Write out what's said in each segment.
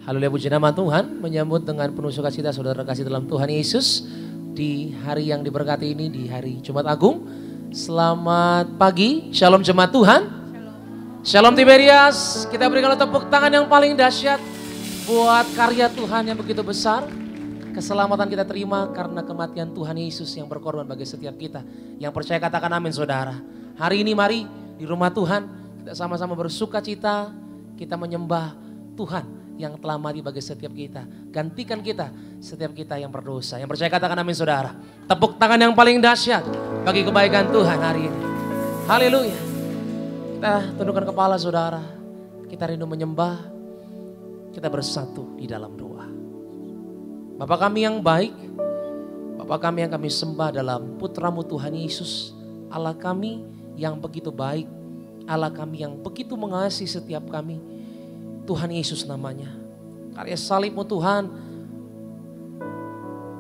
Haleluya, puji nama Tuhan. Menyambut dengan penuh sukacita saudara kasih dalam Tuhan Yesus di hari yang diberkati ini, di hari Jumat Agung. Selamat pagi, shalom jemaat Tuhan. Shalom Tiberias. Kita berikan tepuk tangan yang paling dahsyat buat karya Tuhan yang begitu besar. Keselamatan kita terima karena kematian Tuhan Yesus yang berkorban bagi setiap kita. Yang percaya katakan amin saudara. Hari ini mari di rumah Tuhan kita sama-sama bersuka cita. Kita menyembah Tuhan yang telah mati bagi setiap kita. Gantikan kita, setiap kita yang berdosa. Yang percaya katakan amin saudara. Tepuk tangan yang paling dahsyat bagi kebaikan Tuhan hari ini. Haleluya. Kita tundukkan kepala saudara. Kita rindu menyembah. Kita bersatu di dalam doa. Bapa kami yang baik, Bapa kami yang kami sembah dalam putramu Tuhan Yesus. Allah kami yang begitu baik, Allah kami yang begitu mengasihi setiap kami. Tuhan Yesus namanya. Karya salibmu Tuhan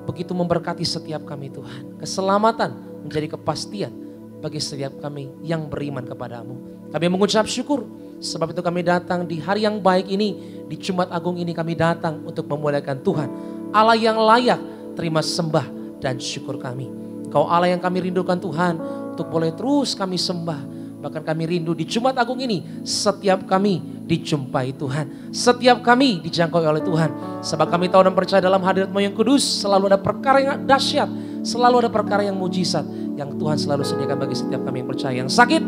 begitu memberkati setiap kami Tuhan. Keselamatan menjadi kepastian bagi setiap kami yang beriman kepadamu. Kami mengucap syukur. Sebab itu kami datang di hari yang baik ini. Di Jumat Agung ini kami datang untuk memuliakan Tuhan. Allah yang layak terima sembah dan syukur kami. Kau Allah yang kami rindukan Tuhan. Untuk boleh terus kami sembah. Bahkan kami rindu di Jumat Agung ini. Setiap kami dijumpai Tuhan. Setiap kami dijangkau oleh Tuhan. Sebab kami tahu dan percaya dalam hadirat-Mu yang kudus. Selalu ada perkara yang dahsyat. Selalu ada perkara yang mujizat. Yang Tuhan selalu sediakan bagi setiap kami yang percaya. Yang sakit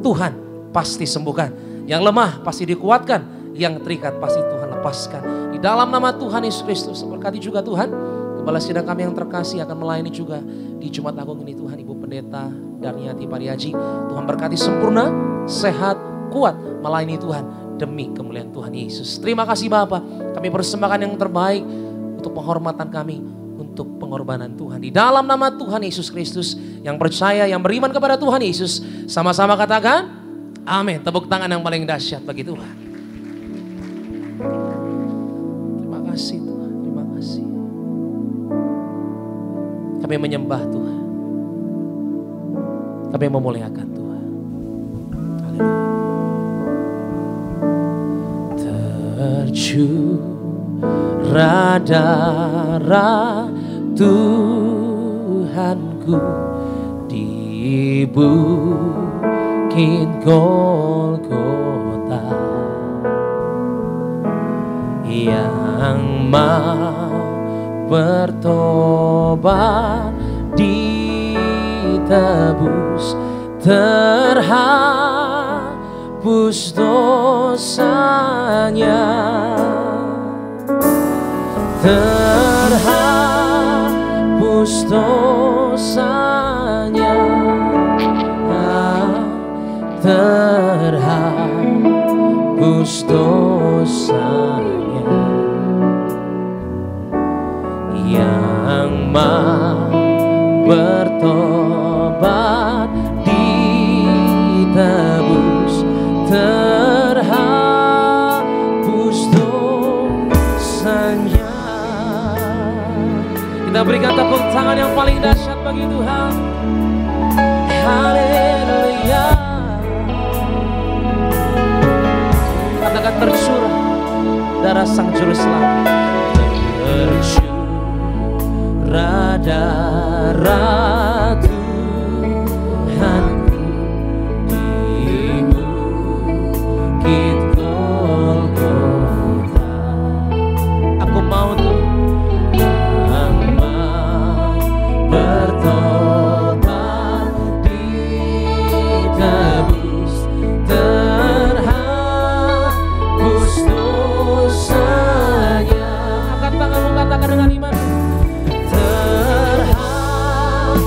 Tuhan pasti sembuhkan. Yang lemah pasti dikuatkan. Yang terikat pasti Tuhan lepaskan. Di dalam nama Tuhan Yesus Kristus. Berkati juga Tuhan. Gembala sidang kami yang terkasih akan melayani juga di Jumat Agung ini Tuhan. Ibu Pendeta Darniati Pariaji. Tuhan berkati sempurna, sehat, kuat melayani Tuhan. Demi kemuliaan Tuhan Yesus. Terima kasih Bapa. Kami persembahkan yang terbaik untuk penghormatan kami. Untuk pengorbanan Tuhan. Di dalam nama Tuhan Yesus Kristus. Yang percaya, yang beriman kepada Tuhan Yesus. Sama-sama katakan amin. Tepuk tangan yang paling dahsyat bagi Tuhan. Terima kasih Tuhan. Terima kasih. Kami menyembah Tuhan. Kami memuliakan Tuhan. Haleluya. Tercurah darah Tuhanku di bukit Golgota, yang mau bertobat ditebus, terhapus dosanya, terhapus dosanya, terhapus dosanya, yang mau bertobat ditebus, terhapus dosanya. Kita berikan tepuk tangan yang paling dahsyat bagi Tuhan. Haleluya. Katakan tercurah darah Sang Juru Selamat. Tercurah darah Tuhanku di bukit Golgota. Aku mau tuh yang mau bertobat ditebus, terhapus dosanya. Angkat tanganmu, katakan dengan iman. Terhapus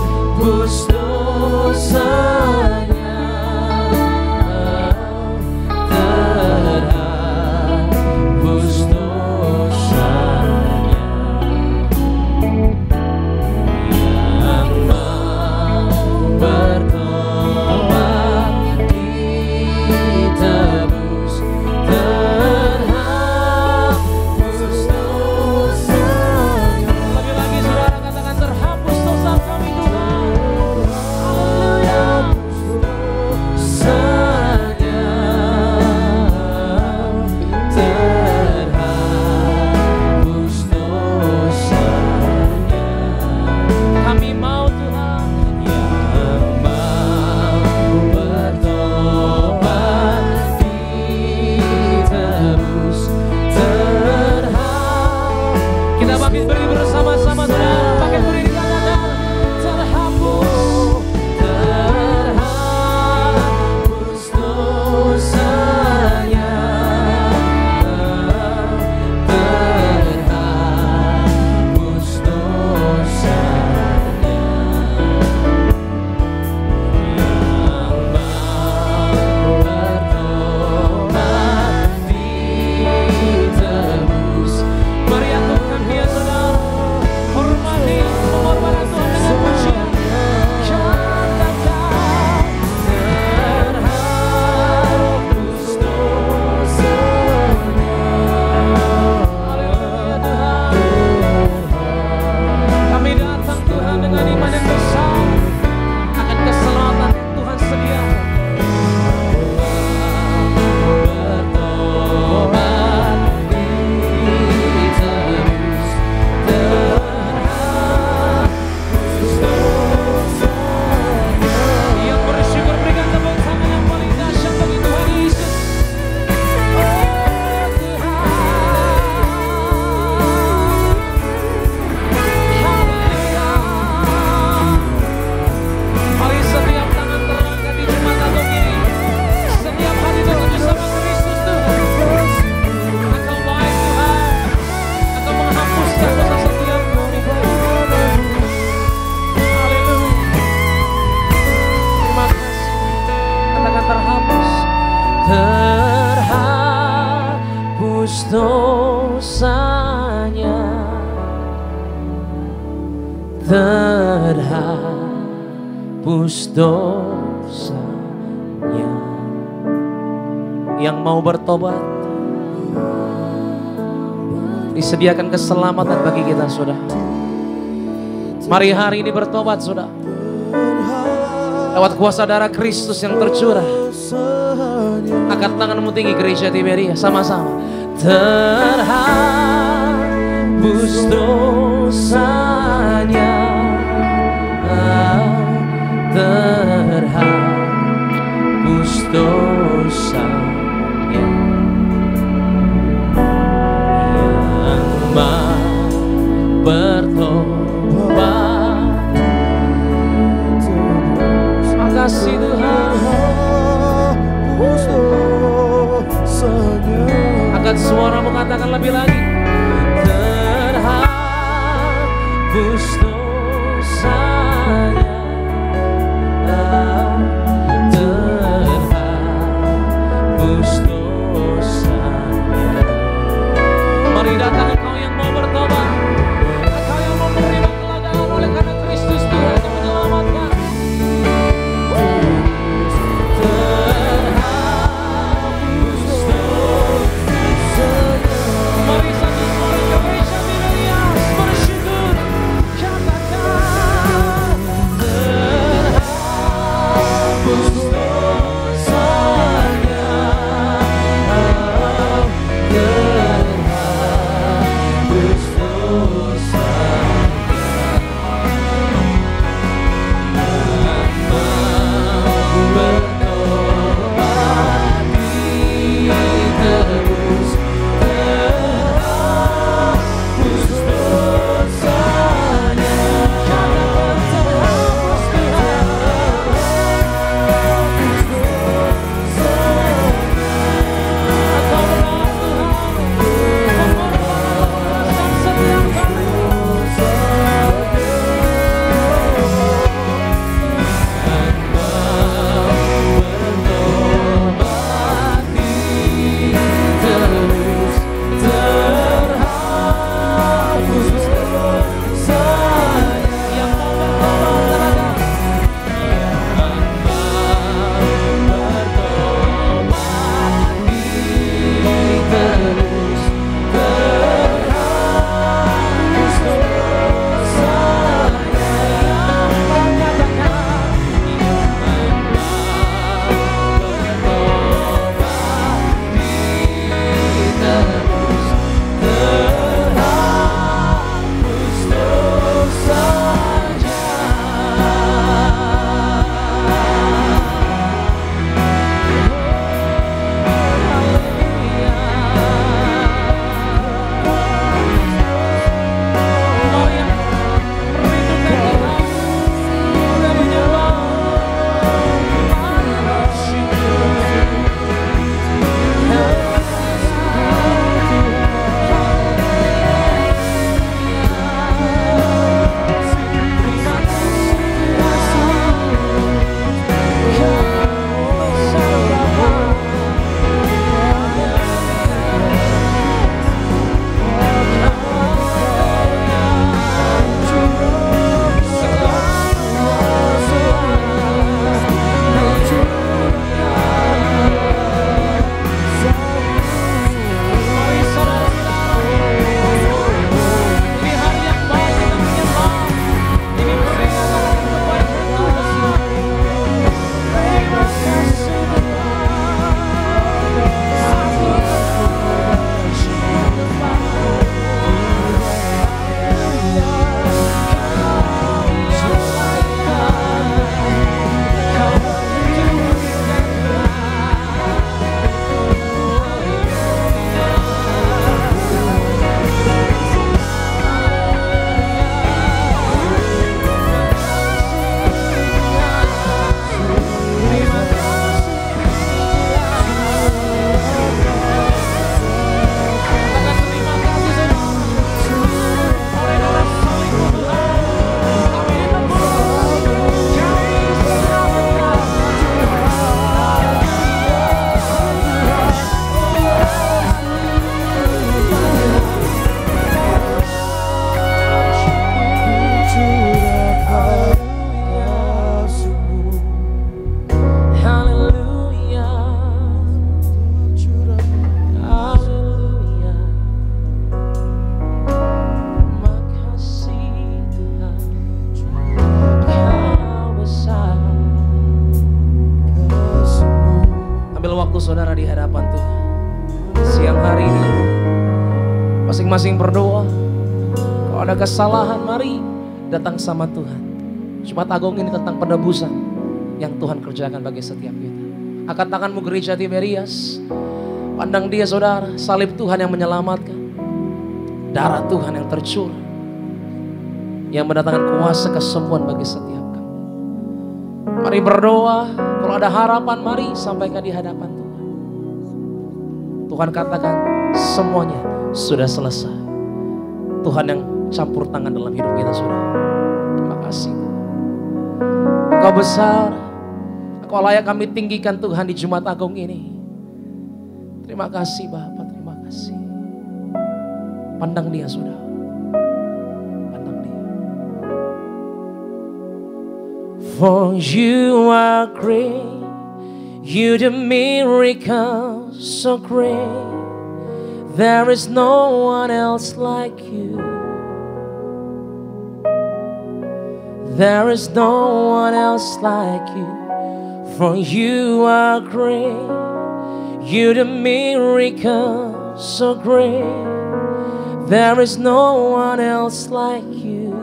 dosanya, terhapus dosanya. Yang mau bertobat, disediakan keselamatan bagi kita, saudara. Mari hari ini bertobat, saudara. Lewat kuasa darah Kristus yang tercurah. Angkat tanganmu tinggi, gereja Tiberia, sama-sama. Terhapus dosanya, terhapus dosanya. Yang mau bertobat, makasih Tuhan. Angkat suara, mengatakan lebih lagi. Terhapus dosanya, terhapus dosanya. Mari datang engkau yang mau bertobat, engkau yang mau menerima keladaan oleh karena Kristus Tuhan yang menyelamatkan. Masing-masing berdoa. Kalau ada kesalahan, mari datang sama Tuhan. Jumat Agung ini tentang penebusan yang Tuhan kerjakan bagi setiap kita. Angkat tanganmu gereja Tiberias. Pandang dia saudara, salib Tuhan yang menyelamatkan. Darah Tuhan yang tercurah. Yang mendatangkan kuasa kesembuhan bagi setiap kami. Mari berdoa. Kalau ada harapan, mari sampaikan di hadapan Tuhan. Tuhan katakan semuanya sudah selesai. Tuhan yang campur tangan dalam hidup kita saudara. Terima kasih. Engkau besar. Engkau layak kami tinggikan Tuhan di Jumat Agung ini. Terima kasih Bapa, terima kasih. Pandang dia saudara. Pandang dia. For you are great. You do miracles so great. There is no one else like you. There is no one else like you. For you are great. You do miracles so great. There is no one else like you.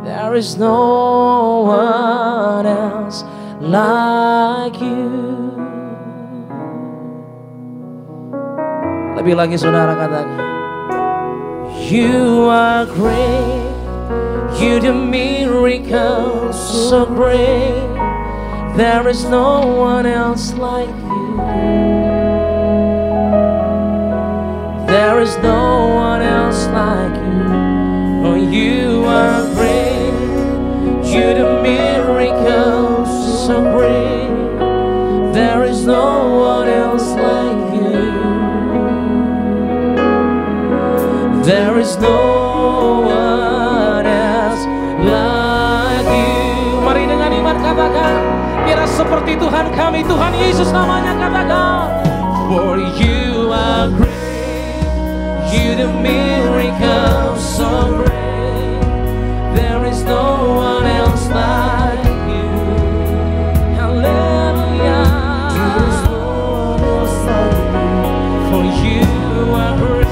There is no one else like you. Lebih lagi saudara katakan, you are great. You do miracles so great. There is no one else like you. There is no one else like you. For you are great. You do miracles so great. There is no one else like you. There is no one else like you. Mari dengan iman katakan, kira seperti Tuhan kami, Tuhan Yesus namanya, katakan. For you are great, you do miracles so great. There is no one else like you. Hallelujah. There is no one else like you. For you are great.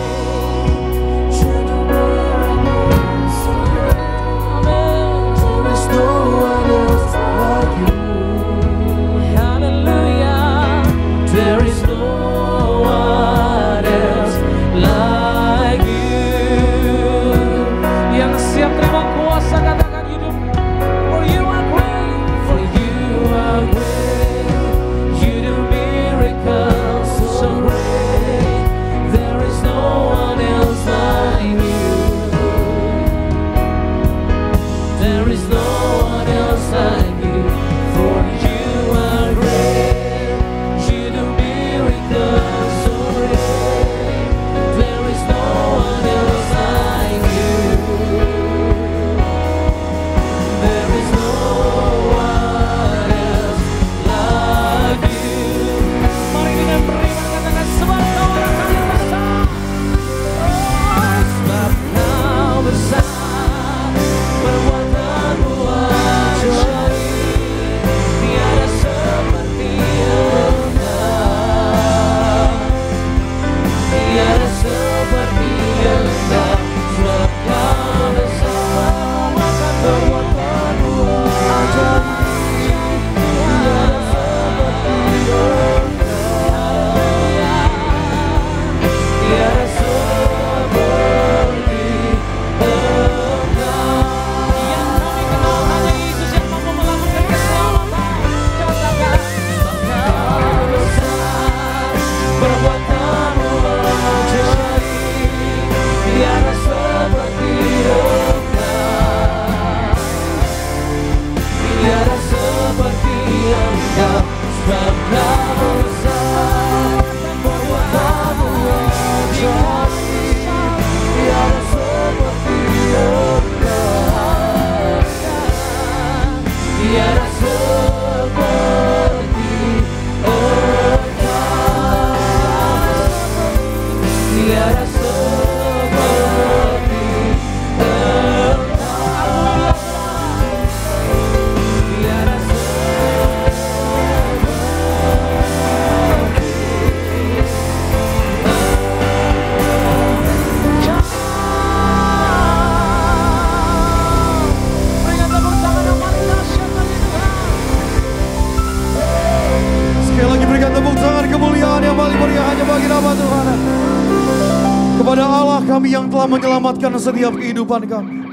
kepada Allah kami yang telah menyelamatkan setiap kehidupan kami.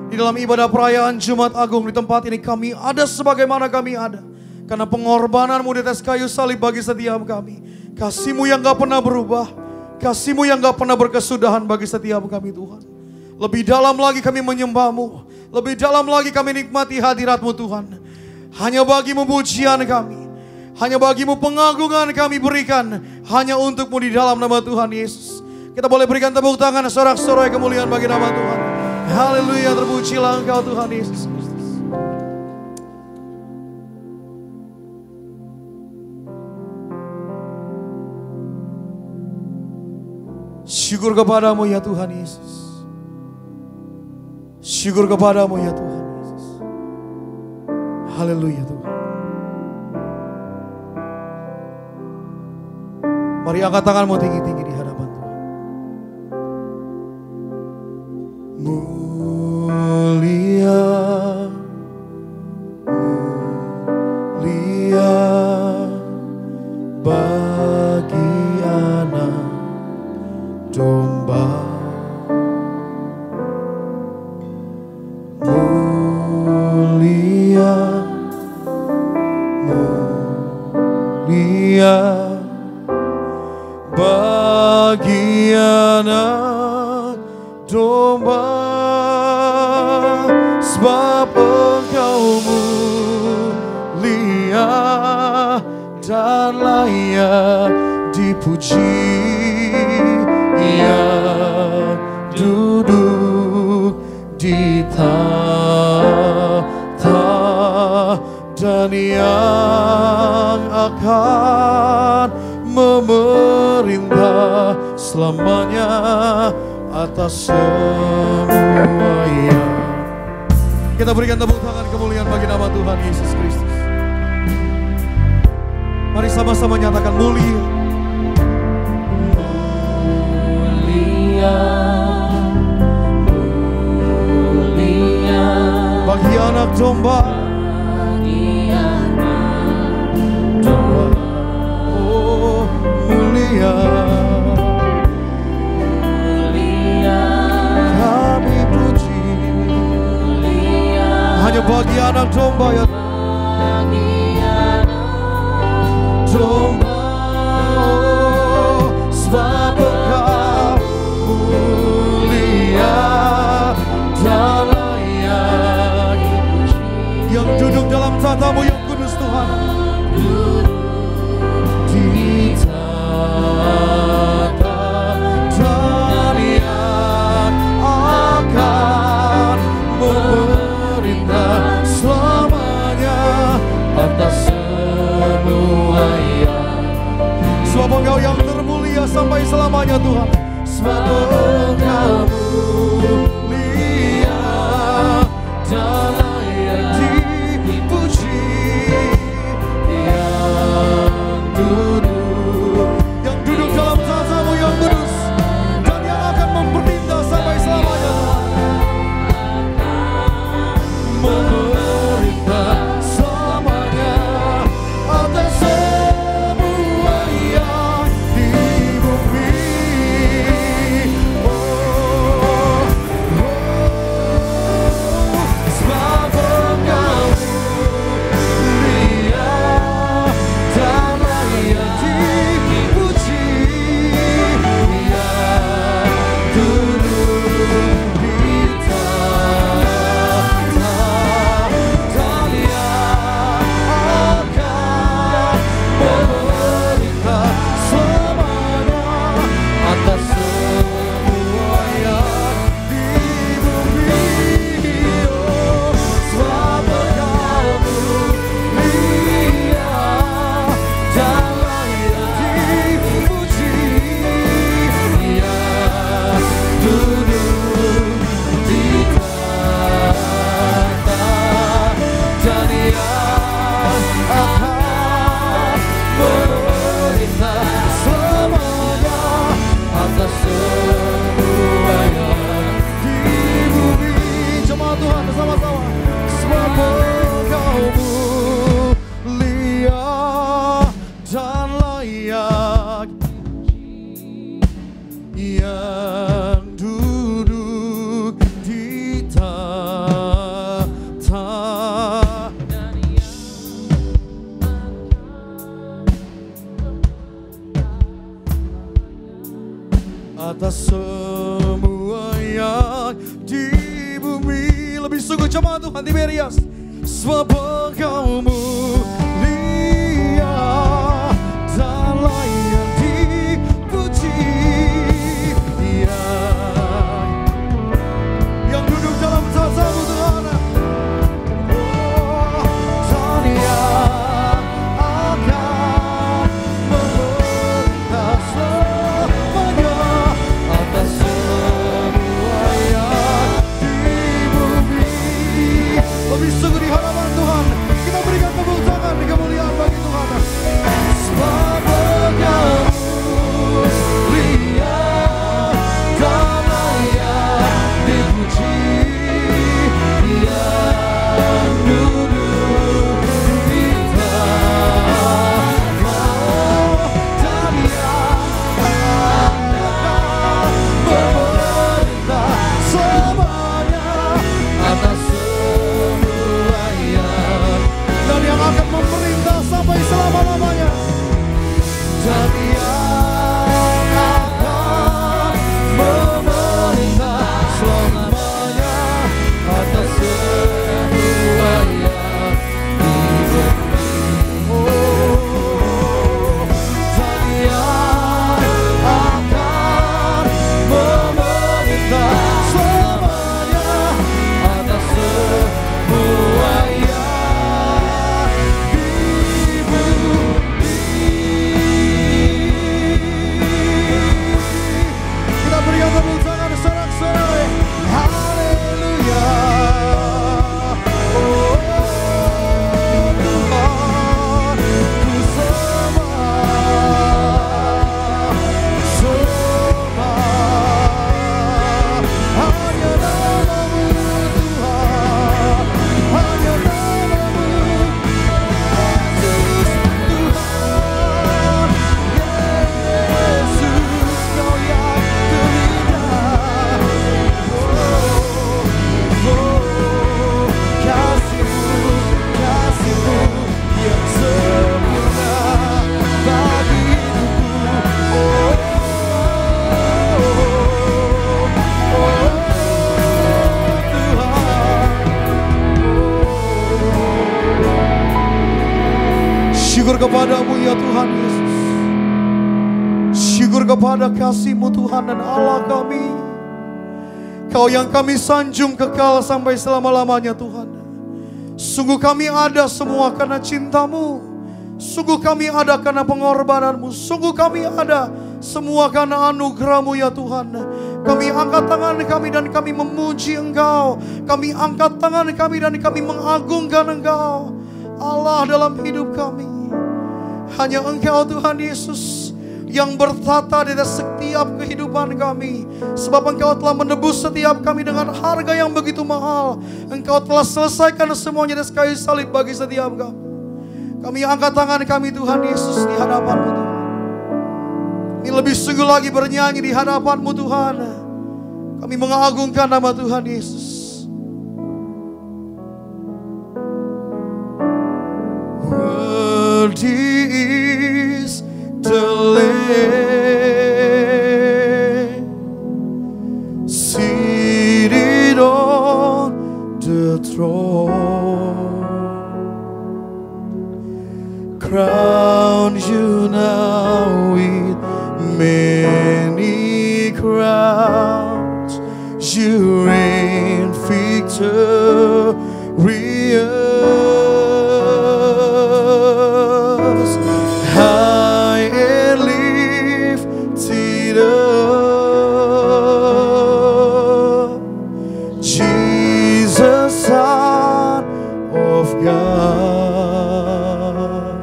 Di dalam ibadah perayaan Jumat Agung di tempat ini kami ada sebagaimana kami ada. Karena pengorbananmu di atas kayu salib bagi setiap kami. Kasih-Mu yang gak pernah berubah. Kasih-Mu yang gak pernah berkesudahan bagi setiap kami Tuhan. Lebih dalam lagi kami menyembah-Mu. Lebih dalam lagi kami nikmati hadirat-Mu Tuhan. Hanya bagi-Mu pujian kami. Hanya bagi-Mu pengagungan kami berikan. Hanya untuk-Mu di dalam nama Tuhan Yesus. Kita boleh berikan tepuk tangan sorak-sorai kemuliaan bagi nama Tuhan. Haleluya, terpujilah Engkau Tuhan Yesus Kristus. Syukur kepadamu ya Tuhan Yesus. Syukur kepadamu ya Tuhan Yesus. Haleluya Tuhan. Mari angkat tanganmu tinggi-tinggi di hadapan Tuhan. Mulia, mulia bagi anak domba. Mulia, mulia bagi anak domba, sebab Engkau mulia dan layak dipuji. Yang duduk di tahta dan yang akan memerintah selamanya atas semua yang. Kita berikan tepuk tangan kemuliaan bagi nama Tuhan Yesus Kristus. Mari sama-sama nyatakan mulia. Mulia, mulia bagi anak domba. Bagi anak domba. Oh, mulia. Hanya bagi anak domba ya, bagi anak domba, oh, sebab Engkau mulia dan layak dipuji. Yang duduk dalam tahta-Mu yang kudus Tuhan, di tahta dan yang akan selamanya atas semua yang. Sebab Engkau yang termulia sampai selamanya Tuhan. Sebab Engkau mulia dan layak dipuji. Yang duduk dalam tahta-Mu yang kudus dan yang akan memerintah sampai selamanya Tuhan. Memerintah selamanya atas semua yang di bumi. Oh, oh, sebab yang duduk di tahta atas semua yang di bumi. Lebih sungguh jemaat Tuhan Tiberias, sebab Engkau mulia dan layak dipuji. Yang duduk dalam tahta-Mu Tuhan, dan yang akan memerintah selamanya atas semua yang di bumi. Lebih sungguh di hadapan Tuhan kita berikan tepuk tangan di kemuliaan bagi Tuhan. Sebab Engkau mulia dan layak dipuji. Yang duduk di tahta dan yang akan memerintah selamanya atas semua yang, dan yang akan memerintah sampai selama-lamanya, dan yang akan memerintah selamanya atas semua yang di bumi. Dan yang akan memerintah selamanya atas semua yang di bumi. Kita berikan tepuk tangan sorak-sorai. Haleluya. Oh Tuhan, ku sembah hanya nama-Mu Tuhan, hanya nama-Mu Yesus Tuhan. Yesus, Kau yang terindah. Kasih-Mu, kasih-Mu yang sempurna bagi hidupku. Tuhan, syukur kepada-Mu ya Tuhan Yesus. Syukur kepada kasih-Mu Tuhan dan Allah kami. Kau yang kami sanjung kekal sampai selama-lamanya Tuhan. Sungguh kami ada semua karena cinta-Mu. Sungguh kami ada karena pengorbanan-Mu. Sungguh kami ada semua karena anugerah-Mu ya Tuhan. Kami angkat tangan kami dan kami memuji Engkau. Kami angkat tangan kami dan kami mengagungkan Engkau, Allah dalam hidup kami. Hanya Engkau Tuhan Yesus yang bertata di atas setiap kehidupan kami. Sebab Engkau telah menebus setiap kami dengan harga yang begitu mahal. Engkau telah selesaikan semuanya di atas kayu salib bagi setiap kami. Kami angkat tangan kami Tuhan Yesus di hadapan-Mu Tuhan. Kami lebih sungguh lagi bernyanyi di hadapan-Mu Tuhan. Kami mengagungkan nama Tuhan Yesus. Worthy is the Lamb seated on the throne. Crown you now with many crowns. You reign victorious, high and lifted up. Jesus, Son of God,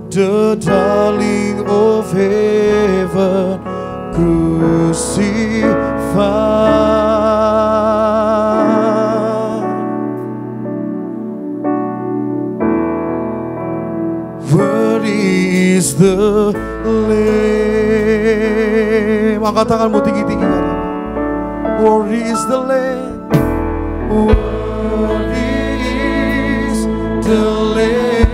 the darling of heaven, crucified. Worthy is the Lamb. Angkat tanganmu tinggi-tinggi. Worthy is the Lamb. Worthy is the Lamb.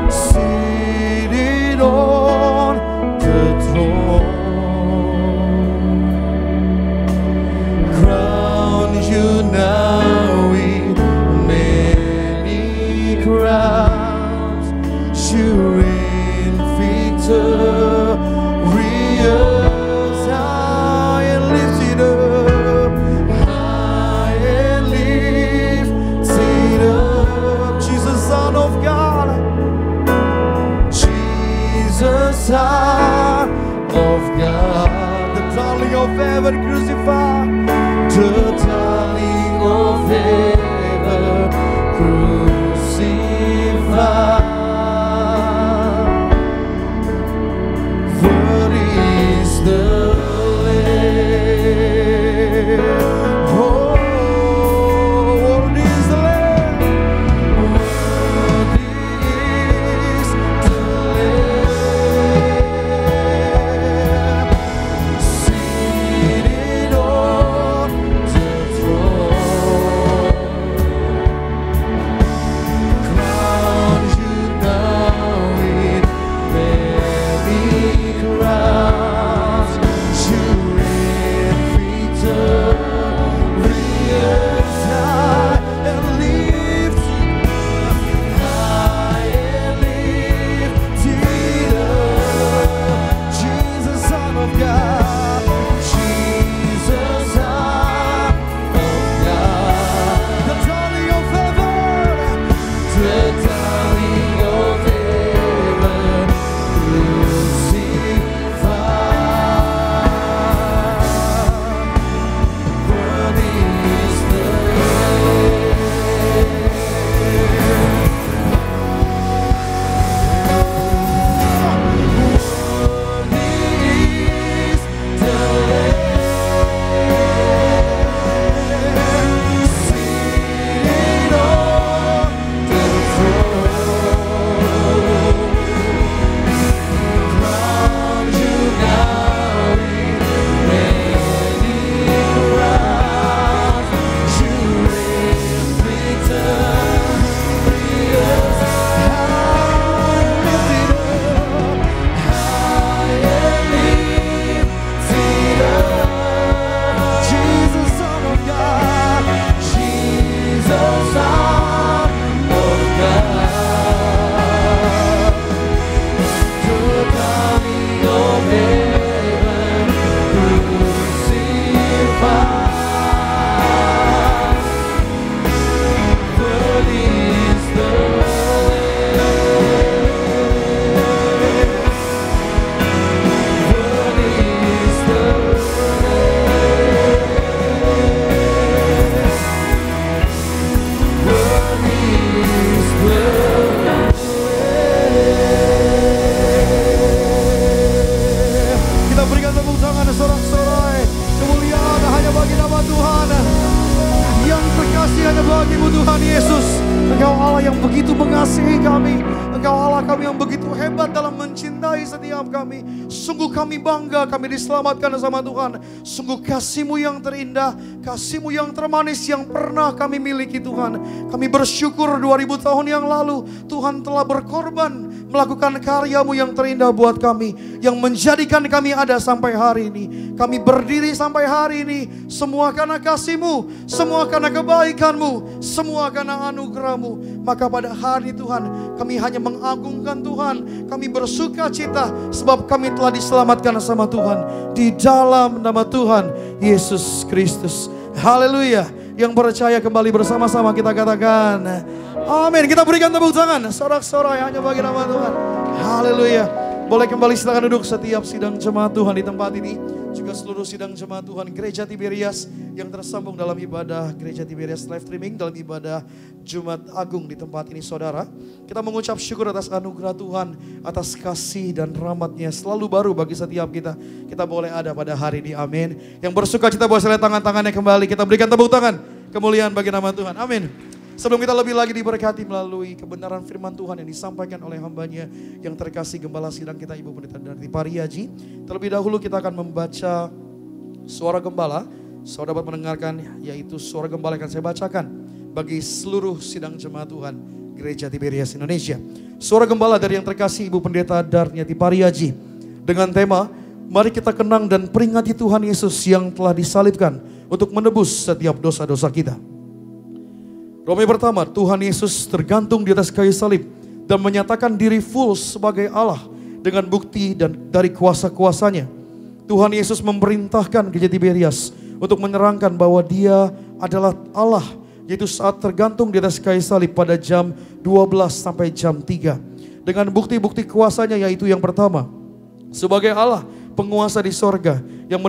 Seated on the throne. Crown you now with many crowns. You reign victorious, high and lifted up, high and lifted up. Jesus, Son of God, Jesus, Son of God, the darling of heaven crucified, the darling of heaven crucified. Sungguh kami bangga, kami diselamatkan sama Tuhan. Sungguh kasih-Mu yang terindah, kasih-Mu yang termanis yang pernah kami miliki Tuhan. Kami bersyukur 2000 tahun yang lalu Tuhan telah berkorban melakukan karya-Mu yang terindah buat kami, yang menjadikan kami ada sampai hari ini. Kami berdiri sampai hari ini, semua karena kasih-Mu, semua karena kebaikan-Mu, semua karena anugerah-Mu. Maka pada hari Tuhan, kami hanya mengagungkan Tuhan, kami bersuka cita sebab kami telah diselamatkan sama Tuhan di dalam nama Tuhan Yesus Kristus. Haleluya. Yang percaya kembali bersama-sama kita katakan amin. Kita berikan tepuk tangan sorak-sorai hanya bagi nama Tuhan. Haleluya. Boleh kembali silakan duduk setiap sidang jemaat Tuhan di tempat ini, juga seluruh sidang jemaat Tuhan Gereja Tiberias yang tersambung dalam ibadah Gereja Tiberias live streaming dalam ibadah Jumat Agung di tempat ini saudara. Kita mengucap syukur atas anugerah Tuhan, atas kasih dan rahmat-Nya selalu baru bagi setiap kita. Kita boleh ada pada hari ini, amin. Yang bersuka cita boleh lihat tangan-tangannya kembali, kita berikan tepuk tangan kemuliaan bagi nama Tuhan, amin. Sebelum kita lebih lagi diberkati melalui kebenaran firman Tuhan yang disampaikan oleh hambanya yang terkasih Gembala Sidang kita Ibu Pendeta Darti Pariaji. Terlebih dahulu kita akan membaca suara gembala. Saudara dapat mendengarkan yaitu suara gembala yang akan saya bacakan bagi seluruh sidang jemaat Tuhan Gereja Tiberias Indonesia. Suara gembala dari yang terkasih Ibu Pendeta Darti Pariaji dengan tema mari kita kenang dan peringati Tuhan Yesus yang telah disalibkan untuk menebus setiap dosa-dosa kita. Romawi pertama, Tuhan Yesus tergantung di atas kayu salib dan menyatakan diri full sebagai Allah dengan bukti dan dari kuasa-kuasanya. Tuhan Yesus memerintahkan Gereja Tiberias untuk menerangkan bahwa Dia adalah Allah, yaitu saat tergantung di atas kayu salib pada jam 12 sampai jam 3. Dengan bukti-bukti kuasanya, yaitu yang pertama, sebagai Allah penguasa di sorga yang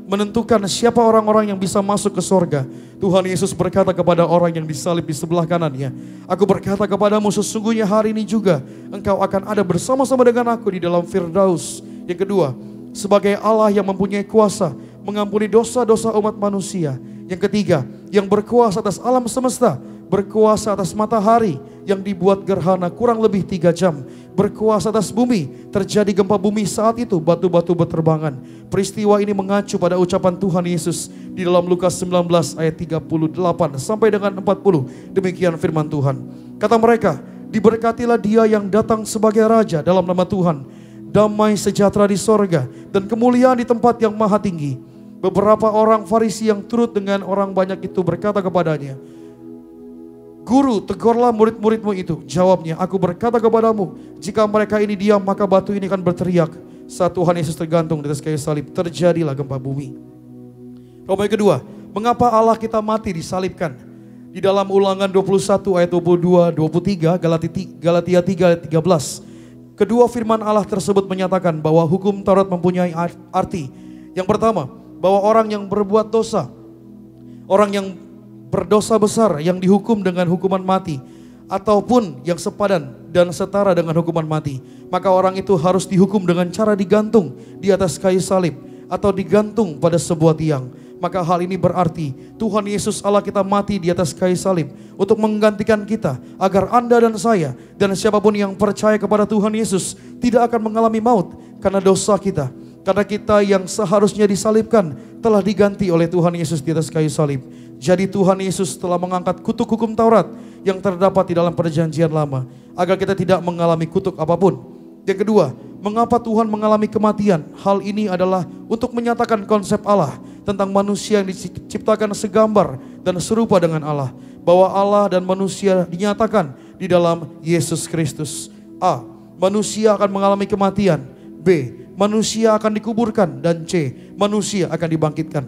menentukan siapa orang-orang yang bisa masuk ke sorga. Tuhan Yesus berkata kepada orang yang disalib di sebelah kanannya, aku berkata kepadamu sesungguhnya hari ini juga engkau akan ada bersama-sama dengan aku di dalam Firdaus. Yang kedua, sebagai Allah yang mempunyai kuasa mengampuni dosa-dosa umat manusia. Yang ketiga, yang berkuasa atas alam semesta, berkuasa atas matahari yang dibuat gerhana kurang lebih 3 jam, berkuasa atas bumi, terjadi gempa bumi saat itu, batu-batu berterbangan. Peristiwa ini mengacu pada ucapan Tuhan Yesus di dalam Lukas 19 ayat 38 sampai dengan 40. Demikian firman Tuhan. Kata mereka, diberkatilah Dia yang datang sebagai Raja dalam nama Tuhan. Damai sejahtera di sorga dan kemuliaan di tempat yang maha tinggi. Beberapa orang Farisi yang turut dengan orang banyak itu berkata kepadanya, Guru, tegurlah murid-muridmu itu. Jawabnya, aku berkata kepadamu, jika mereka ini diam, maka batu ini akan berteriak. Saat Tuhan Yesus tergantung di atas kayu salib, terjadilah gempa bumi. Romawi kedua, mengapa Allah kita mati disalibkan? Di dalam Ulangan 21 ayat 22, 23, Galatia 3 ayat 13. Kedua firman Allah tersebut menyatakan bahwa hukum Taurat mempunyai arti. Yang pertama, bahwa orang yang berbuat dosa, orang yang berdosa besar yang dihukum dengan hukuman mati, ataupun yang sepadan dan setara dengan hukuman mati, maka orang itu harus dihukum dengan cara digantung di atas kayu salib atau digantung pada sebuah tiang. Maka hal ini berarti Tuhan Yesus Allah kita mati di atas kayu salib untuk menggantikan kita, agar Anda dan saya dan siapapun yang percaya kepada Tuhan Yesus tidak akan mengalami maut karena dosa kita. Karena kita yang seharusnya disalibkan telah diganti oleh Tuhan Yesus di atas kayu salib. Jadi Tuhan Yesus telah mengangkat kutuk hukum Taurat yang terdapat di dalam perjanjian lama, agar kita tidak mengalami kutuk apapun. Yang kedua, mengapa Tuhan mengalami kematian? Hal ini adalah untuk menyatakan konsep Allah tentang manusia yang diciptakan segambar dan serupa dengan Allah. Bahwa Allah dan manusia dinyatakan di dalam Yesus Kristus. A. Manusia akan mengalami kematian. B. Manusia akan dikuburkan. Dan C. Manusia akan dibangkitkan.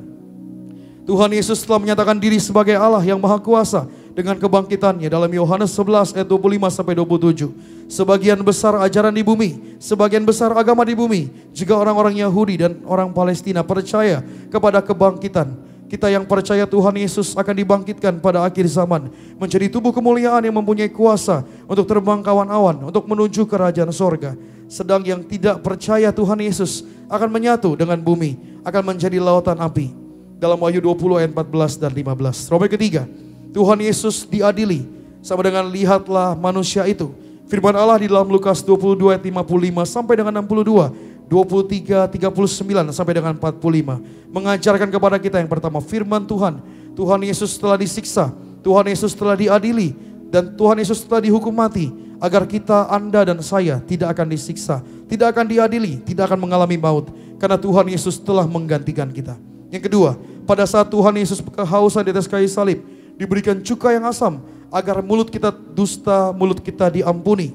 Tuhan Yesus telah menyatakan diri sebagai Allah yang Maha Kuasa dengan kebangkitannya dalam Yohanes 11 ayat 25 sampai 27. Sebagian besar ajaran di bumi, sebagian besar agama di bumi, juga orang-orang Yahudi dan orang Palestina percaya kepada kebangkitan. Kita yang percaya Tuhan Yesus akan dibangkitkan pada akhir zaman, menjadi tubuh kemuliaan yang mempunyai kuasa untuk terbang kawan awan, untuk menuju kerajaan sorga. Sedang yang tidak percaya Tuhan Yesus akan menyatu dengan bumi, akan menjadi lautan api. Dalam Wahyu 20 ayat 14 dan 15. Romawi ketiga, Tuhan Yesus diadili sama dengan lihatlah manusia itu. Firman Allah di dalam Lukas 22 ayat 55 sampai dengan 62, 23, 39 sampai dengan 45. Mengajarkan kepada kita yang pertama firman Tuhan. Tuhan Yesus telah disiksa, Tuhan Yesus telah diadili, dan Tuhan Yesus telah dihukum mati. Agar kita, Anda dan saya tidak akan disiksa, tidak akan diadili, tidak akan mengalami maut. Karena Tuhan Yesus telah menggantikan kita. Yang kedua, pada saat Tuhan Yesus kehausan di atas kayu salib, diberikan cuka yang asam, agar mulut kita dusta, mulut kita diampuni.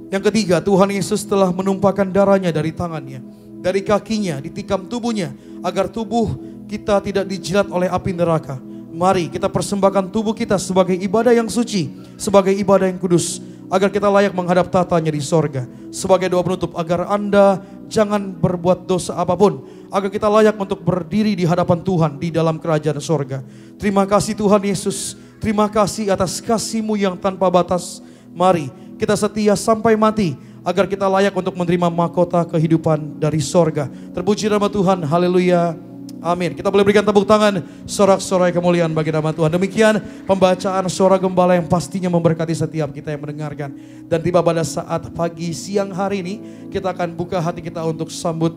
Yang ketiga, Tuhan Yesus telah menumpahkan darahnya dari tangannya, dari kakinya, ditikam tubuhnya, agar tubuh kita tidak dijilat oleh api neraka. Mari kita persembahkan tubuh kita sebagai ibadah yang suci, sebagai ibadah yang kudus, agar kita layak menghadap tatanya di sorga. Sebagai doa penutup, agar Anda jangan berbuat dosa apapun, agar kita layak untuk berdiri di hadapan Tuhan di dalam kerajaan sorga. Terima kasih Tuhan Yesus, terima kasih atas kasih-Mu yang tanpa batas. Mari kita setia sampai mati, agar kita layak untuk menerima mahkota kehidupan dari sorga. Terpuji nama Tuhan, haleluya, Amin. Kita boleh berikan tepuk tangan, sorak-sorai kemuliaan bagi nama Tuhan. Demikian pembacaan suara gembala yang pastinya memberkati setiap kita yang mendengarkan. Dan tiba pada saat pagi siang hari ini, kita akan buka hati kita untuk sambut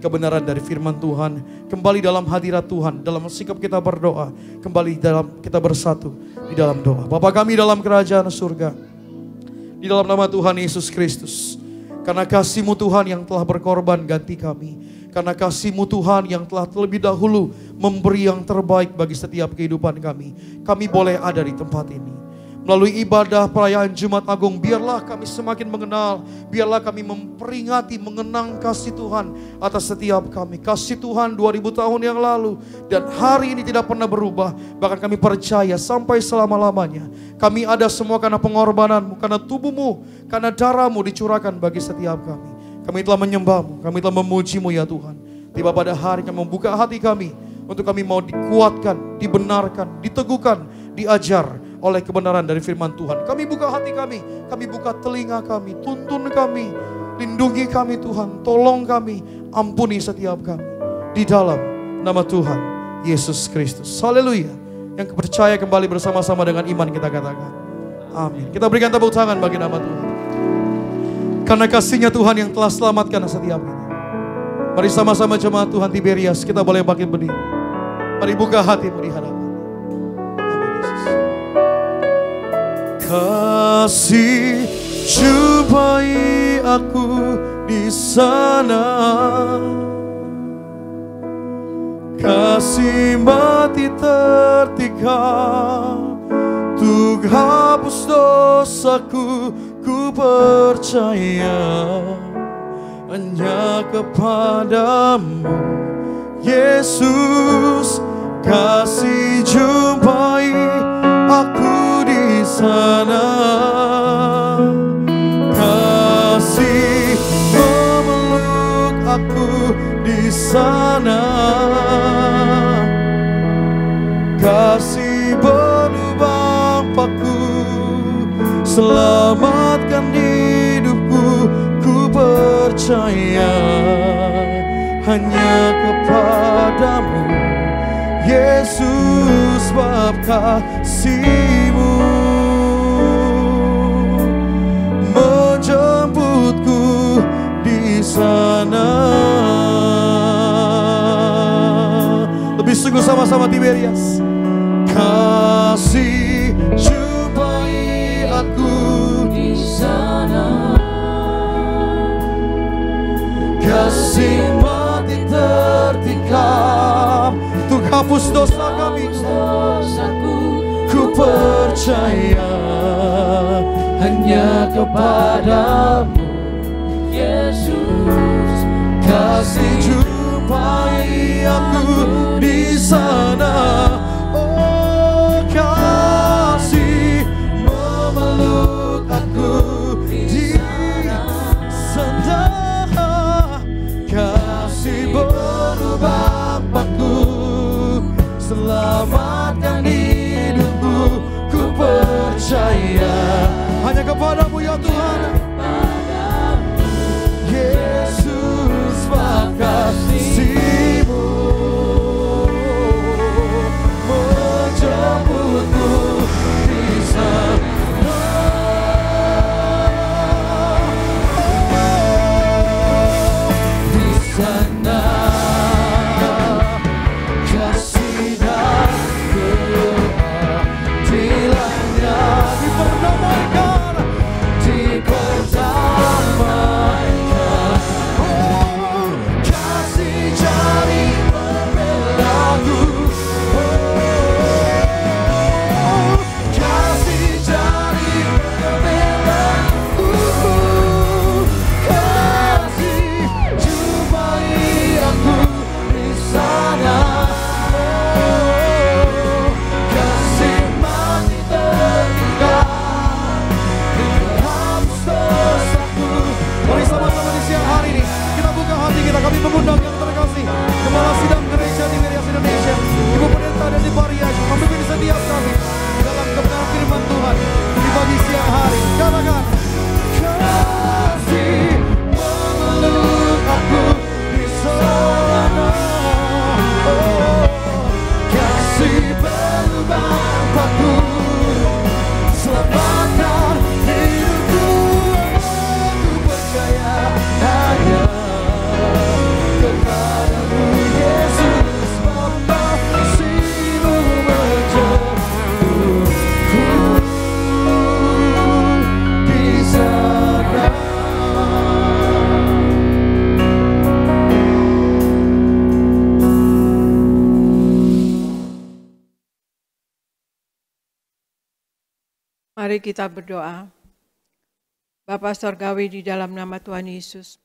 kebenaran dari firman Tuhan. Kembali dalam hadirat Tuhan, dalam sikap kita berdoa. Kembali dalam kita bersatu di dalam doa. Bapa kami dalam kerajaan surga, di dalam nama Tuhan Yesus Kristus. Karena kasih-Mu Tuhan yang telah berkorban ganti kami. Karena kasih-Mu Tuhan yang telah terlebih dahulu memberi yang terbaik bagi setiap kehidupan kami. Kami boleh ada di tempat ini. Melalui ibadah perayaan Jumat Agung, biarlah kami semakin mengenal, biarlah kami memperingati, mengenang kasih Tuhan atas setiap kami. Kasih Tuhan 2000 tahun yang lalu dan hari ini tidak pernah berubah. Bahkan kami percaya sampai selama-lamanya. Kami ada semua karena pengorbanan-Mu, karena tubuh-Mu, karena darah-Mu dicurahkan bagi setiap kami. Kami telah menyembah-Mu, kami telah memuji-Mu ya Tuhan. Tiba pada hari kami membuka hati kami untuk kami mau dikuatkan, dibenarkan, diteguhkan, diajar oleh kebenaran dari firman Tuhan. Kami buka hati kami buka telinga kami, tuntun kami, lindungi kami Tuhan, tolong kami, ampuni setiap kami. Di dalam nama Tuhan Yesus Kristus. Haleluya. Yang percaya kembali bersama-sama dengan iman kita katakan amin. Kita berikan tepuk tangan bagi nama Tuhan. Karena kasih-Nya Tuhan yang telah selamatkan setiap kita. Mari sama-sama jemaat Tuhan Tiberias, kita boleh bangkit berdiri. Mari buka hatimu di hadapan. Amin Yesus. Kasih jumpai aku di sana. Kasih mati tertikam untuk hapus dosaku. Ku percaya hanya kepadamu Yesus. Kasih jumpai aku di sana. Kasih memeluk aku di sana. Kasih berlubang paku selamatkan hidupku. Ku percaya hanya kepadamu Yesus, sebab kasih-Mu menjemputku di sana. Lebih sungguh sama-sama Tiberias. Kasih jumpai aku di sana. Kasih mati tertikam untuk hapus dosa kami. Ku percaya hanya kepadamu Yesus. Kasih jumpai aku di sana. Oh, kasih memeluk aku di sana. Kasih berubah paku selamatkan hidupku. Ku percaya hanya kepadamu ya Tuhan Yesus, sebab kasih-Mu menjemputku di sana. Di sana kasih dan doa tilanya diperdamaikan, Mari kita berdoa. Bapa Sorgawi, di dalam nama Tuhan Yesus,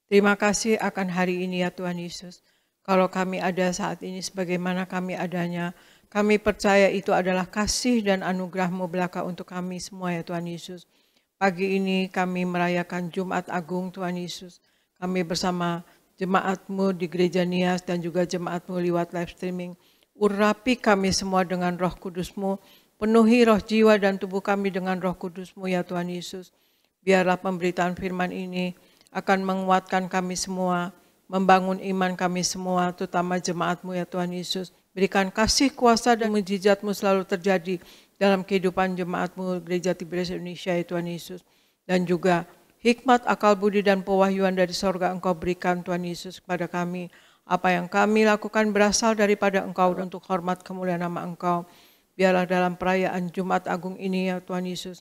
terima kasih akan hari ini ya Tuhan Yesus. Kalau kami ada saat ini sebagaimana kami adanya, kami percaya itu adalah kasih dan anugerah-Mu belaka untuk kami semua ya Tuhan Yesus. Pagi ini kami merayakan Jumat Agung Tuhan Yesus. Kami bersama jemaat-Mu di Gereja Nias dan juga jemaat-Mu lewat live streaming. Urapi kami semua dengan Roh Kudus-Mu. Penuhi roh, jiwa, dan tubuh kami dengan Roh Kudus-Mu ya Tuhan Yesus. Biarlah pemberitaan firman ini akan menguatkan kami semua, membangun iman kami semua, terutama jemaat-Mu ya Tuhan Yesus. Berikan kasih, kuasa, dan mujizat-Mu selalu terjadi dalam kehidupan jemaat-Mu Gereja Tiberias Indonesia ya Tuhan Yesus. Dan juga hikmat, akal budi, dan pewahyuan dari sorga Engkau berikan Tuhan Yesus kepada kami. Apa yang kami lakukan berasal daripada Engkau untuk hormat kemuliaan nama Engkau. Biarlah dalam perayaan Jumat Agung ini ya Tuhan Yesus,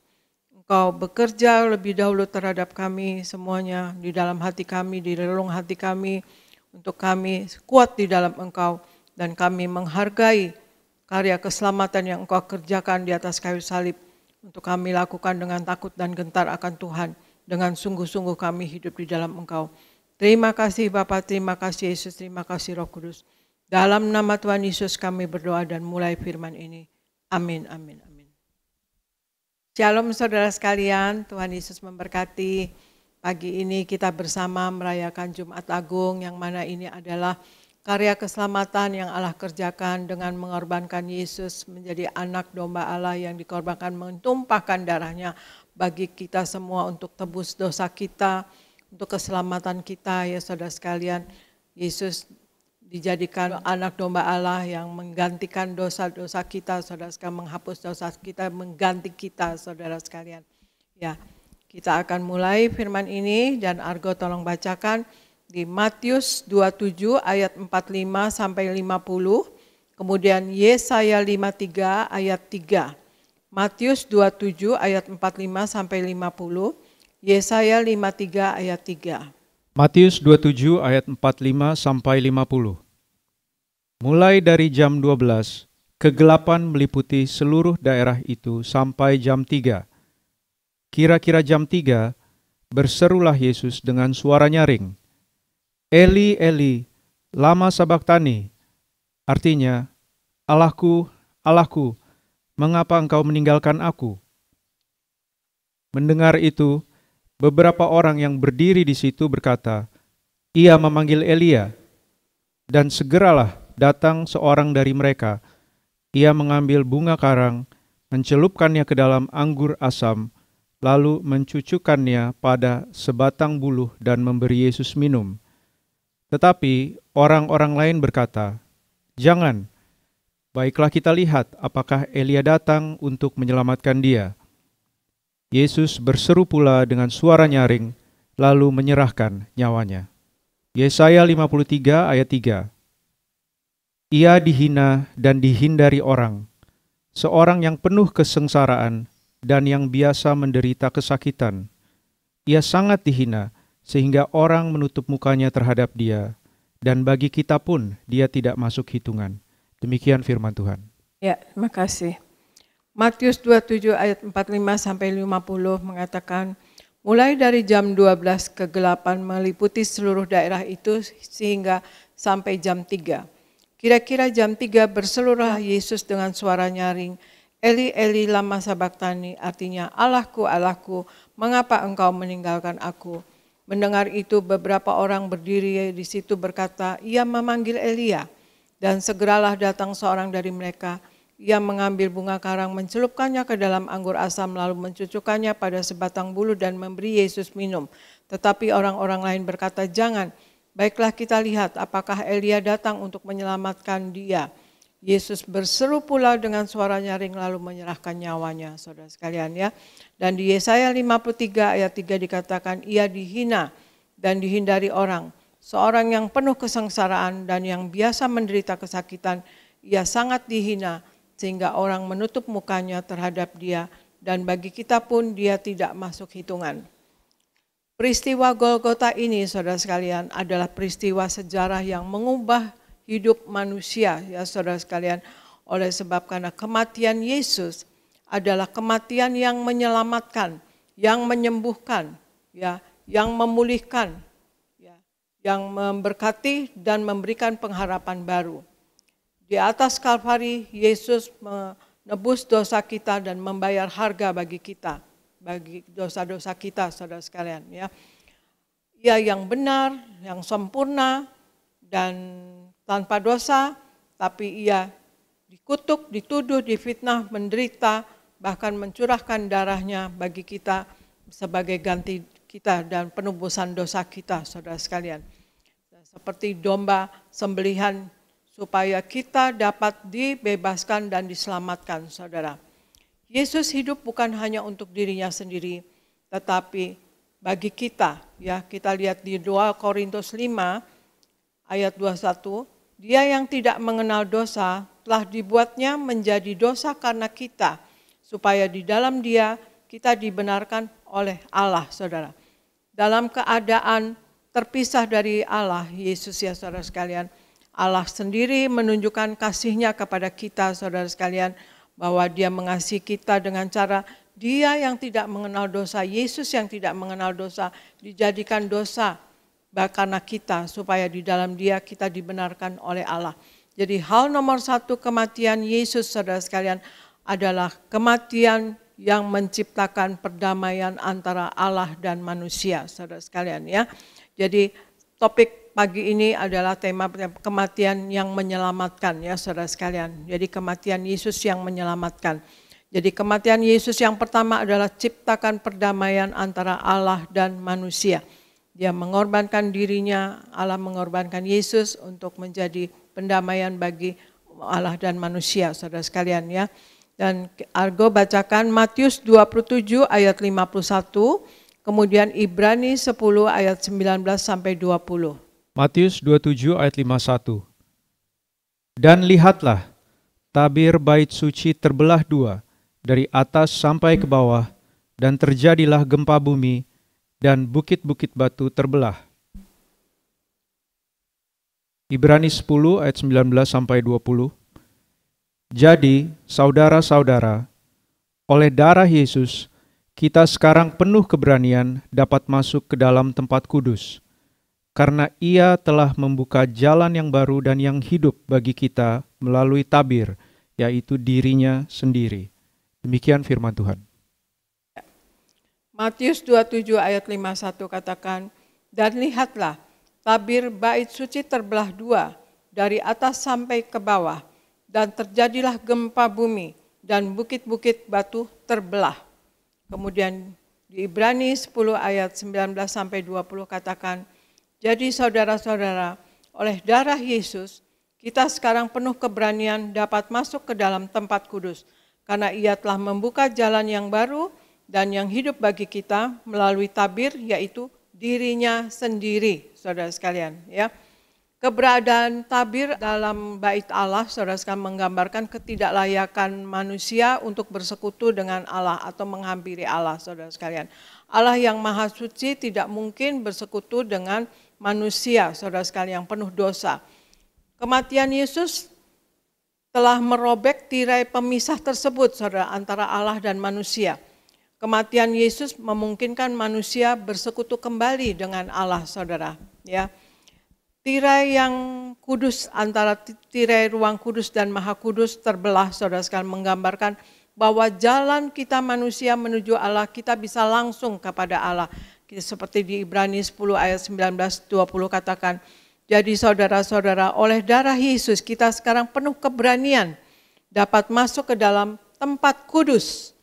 Engkau bekerja lebih dahulu terhadap kami semuanya, di dalam hati kami, di relung hati kami, untuk kami kuat di dalam Engkau, dan kami menghargai karya keselamatan yang Engkau kerjakan di atas kayu salib, untuk kami lakukan dengan takut dan gentar akan Tuhan, dengan sungguh-sungguh kami hidup di dalam Engkau. Terima kasih Bapa, terima kasih Yesus, terima kasih Roh Kudus. Dalam nama Tuhan Yesus kami berdoa dan mulai firman ini. Amin, amin, amin. Shalom saudara sekalian, Tuhan Yesus memberkati. Pagi ini kita bersama merayakan Jumat Agung, yang mana ini adalah karya keselamatan yang Allah kerjakan dengan mengorbankan Yesus menjadi anak domba Allah yang dikorbankan, mentumpahkan darahnya bagi kita semua untuk tebus dosa kita, untuk keselamatan kita ya saudara sekalian. Yesus dijadikan anak domba Allah yang menggantikan dosa-dosa kita, saudara sekalian, menghapus dosa kita, mengganti kita, saudara sekalian. Ya, kita akan mulai firman ini, dan Argo tolong bacakan di Matius 27 ayat 45 sampai 50, kemudian Yesaya 53 ayat 3. Matius 27 ayat 45 sampai 50, Yesaya 53 ayat 3. Matius 27 ayat 45 sampai 50. Mulai dari jam 12, kegelapan meliputi seluruh daerah itu sampai jam 3. Kira-kira jam 3, berserulah Yesus dengan suara nyaring, Eli, Eli, lama sabachthani, artinya, Allahku, Allahku, mengapa engkau meninggalkan aku? Mendengar itu, beberapa orang yang berdiri di situ berkata, ia memanggil Elia. Dan segeralah datang seorang dari mereka. Ia mengambil bunga karang, mencelupkannya ke dalam anggur asam, lalu mencucukkannya pada sebatang buluh dan memberi Yesus minum. Tetapi orang-orang lain berkata, jangan, baiklah kita lihat apakah Elia datang untuk menyelamatkan dia. Yesus berseru pula dengan suara nyaring, lalu menyerahkan nyawanya. Yesaya 53 ayat 3. Ia dihina dan dihindari orang, seorang yang penuh kesengsaraan dan yang biasa menderita kesakitan. Ia sangat dihina, sehingga orang menutup mukanya terhadap dia, dan bagi kita pun dia tidak masuk hitungan. Demikian firman Tuhan. Ya, terima kasih. Matius 27 ayat 45 sampai 50 mengatakan, mulai dari jam 12 kegelapan meliputi seluruh daerah itu sehingga sampai jam 3. Kira-kira jam 3 berseluruh Yesus dengan suara nyaring, Eli, Eli, lama sabachthani, artinya, Allahku, Allahku, mengapa engkau meninggalkan aku? Mendengar itu beberapa orang berdiri di situ berkata, ia memanggil Elia. Dan segeralah datang seorang dari mereka. Ia mengambil bunga karang, mencelupkannya ke dalam anggur asam, lalu mencucukkannya pada sebatang bulu dan memberi Yesus minum. Tetapi orang-orang lain berkata, jangan, baiklah kita lihat apakah Elia datang untuk menyelamatkan dia. Yesus berseru pula dengan suara nyaring lalu menyerahkan nyawanya, saudara sekalian ya. Dan di Yesaya 53 ayat 3 dikatakan, ia dihina dan dihindari orang. Seorang yang penuh kesengsaraan dan yang biasa menderita kesakitan, ia sangat dihina, sehingga orang menutup mukanya terhadap dia, dan bagi kita pun dia tidak masuk hitungan. Peristiwa Golgota ini, saudara sekalian, adalah peristiwa sejarah yang mengubah hidup manusia, ya saudara sekalian, oleh sebab karena kematian Yesus adalah kematian yang menyelamatkan, yang menyembuhkan, ya, yang memulihkan, ya, yang memberkati dan memberikan pengharapan baru. Di atas Kalvari, Yesus menebus dosa kita dan membayar harga bagi kita, bagi dosa-dosa kita, saudara sekalian. Ya, Ia yang benar, yang sempurna dan tanpa dosa, tapi Ia dikutuk, dituduh, difitnah, menderita, bahkan mencurahkan darahnya bagi kita sebagai ganti kita dan penebusan dosa kita, saudara sekalian. Seperti domba sembelihan supaya kita dapat dibebaskan dan diselamatkan, saudara. Yesus hidup bukan hanya untuk dirinya sendiri, tetapi bagi kita. Ya, kita lihat di 2 Korintus 5 ayat 21, Dia yang tidak mengenal dosa telah dibuatnya menjadi dosa karena kita, supaya di dalam Dia kita dibenarkan oleh Allah, saudara. Dalam keadaan terpisah dari Allah, Yesus ya saudara sekalian, Allah sendiri menunjukkan kasih-Nya kepada kita, saudara sekalian, bahwa Dia mengasihi kita dengan cara Dia yang tidak mengenal dosa, Yesus yang tidak mengenal dosa, dijadikan dosa karena kita, supaya di dalam Dia kita dibenarkan oleh Allah. Jadi hal nomor satu kematian Yesus, saudara sekalian, adalah kematian yang menciptakan perdamaian antara Allah dan manusia, saudara sekalian ya. Jadi topik pagi ini adalah tema kematian yang menyelamatkan ya saudara sekalian. Jadi kematian Yesus yang menyelamatkan. Jadi kematian Yesus yang pertama adalah ciptakan perdamaian antara Allah dan manusia. Dia mengorbankan dirinya, Allah mengorbankan Yesus untuk menjadi pendamaian bagi Allah dan manusia, saudara sekalian ya. Dan Argo bacakan Matius 27 ayat 51, kemudian Ibrani 10 ayat 19 sampai 20. Matius 27 ayat 51. Dan lihatlah, tabir bait suci terbelah dua, dari atas sampai ke bawah, dan terjadilah gempa bumi, dan bukit-bukit batu terbelah. Ibrani 10 ayat 19 sampai 20. Jadi, saudara-saudara, oleh darah Yesus, kita sekarang penuh keberanian dapat masuk ke dalam tempat kudus, karena Ia telah membuka jalan yang baru dan yang hidup bagi kita melalui tabir, yaitu dirinya sendiri. Demikian firman Tuhan. Matius 27 ayat 51 katakan, dan lihatlah, tabir bait suci terbelah dua, dari atas sampai ke bawah, dan terjadilah gempa bumi, dan bukit-bukit batu terbelah. Kemudian di Ibrani 10 ayat 19 sampai 20 katakan, jadi saudara-saudara, oleh darah Yesus, kita sekarang penuh keberanian dapat masuk ke dalam tempat kudus, karena Ia telah membuka jalan yang baru dan yang hidup bagi kita melalui tabir, yaitu dirinya sendiri, saudara sekalian. Ya, keberadaan tabir dalam bait Allah, saudara sekalian, menggambarkan ketidaklayakan manusia untuk bersekutu dengan Allah atau menghampiri Allah, saudara sekalian. Allah yang maha suci tidak mungkin bersekutu dengan manusia, saudara sekalian, yang penuh dosa. Kematian Yesus telah merobek tirai pemisah tersebut, saudara, antara Allah dan manusia. Kematian Yesus memungkinkan manusia bersekutu kembali dengan Allah, saudara. Ya, tirai yang kudus antara tirai ruang kudus dan maha kudus terbelah, saudara sekalian, menggambarkan bahwa jalan kita manusia menuju Allah, kita bisa langsung kepada Allah. Seperti di Ibrani 10 ayat 19-20 katakan, jadi saudara-saudara, oleh darah Yesus kita sekarang penuh keberanian dapat masuk ke dalam tempat kudus,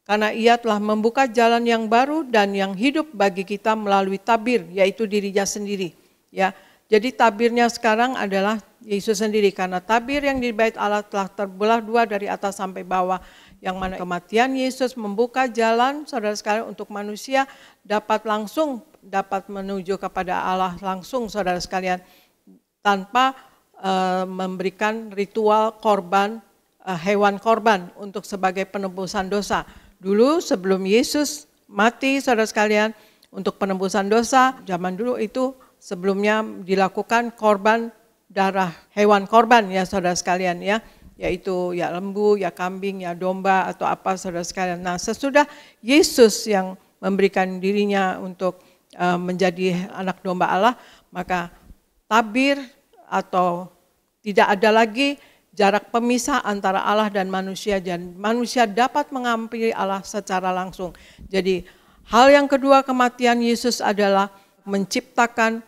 karena Ia telah membuka jalan yang baru dan yang hidup bagi kita melalui tabir, yaitu dirinya sendiri. Ya, jadi tabirnya sekarang adalah Yesus sendiri, karena tabir yang di bait Allah telah terbelah dua dari atas sampai bawah, yang mana kematian Yesus membuka jalan, saudara sekalian, untuk manusia dapat menuju kepada Allah langsung, saudara sekalian, tanpa memberikan ritual korban, hewan korban untuk sebagai penebusan dosa. Dulu sebelum Yesus mati, saudara sekalian, untuk penebusan dosa, zaman dulu itu sebelumnya dilakukan korban darah hewan korban ya saudara sekalian ya. yaitu ya lembu, ya kambing, ya domba atau apa saudara sekalian. Nah, sesudah Yesus yang memberikan dirinya untuk menjadi anak domba Allah, maka tabir atau tidak ada lagi jarak pemisah antara Allah dan manusia dapat mengampiri Allah secara langsung. Jadi hal yang kedua kematian Yesus adalah menciptakan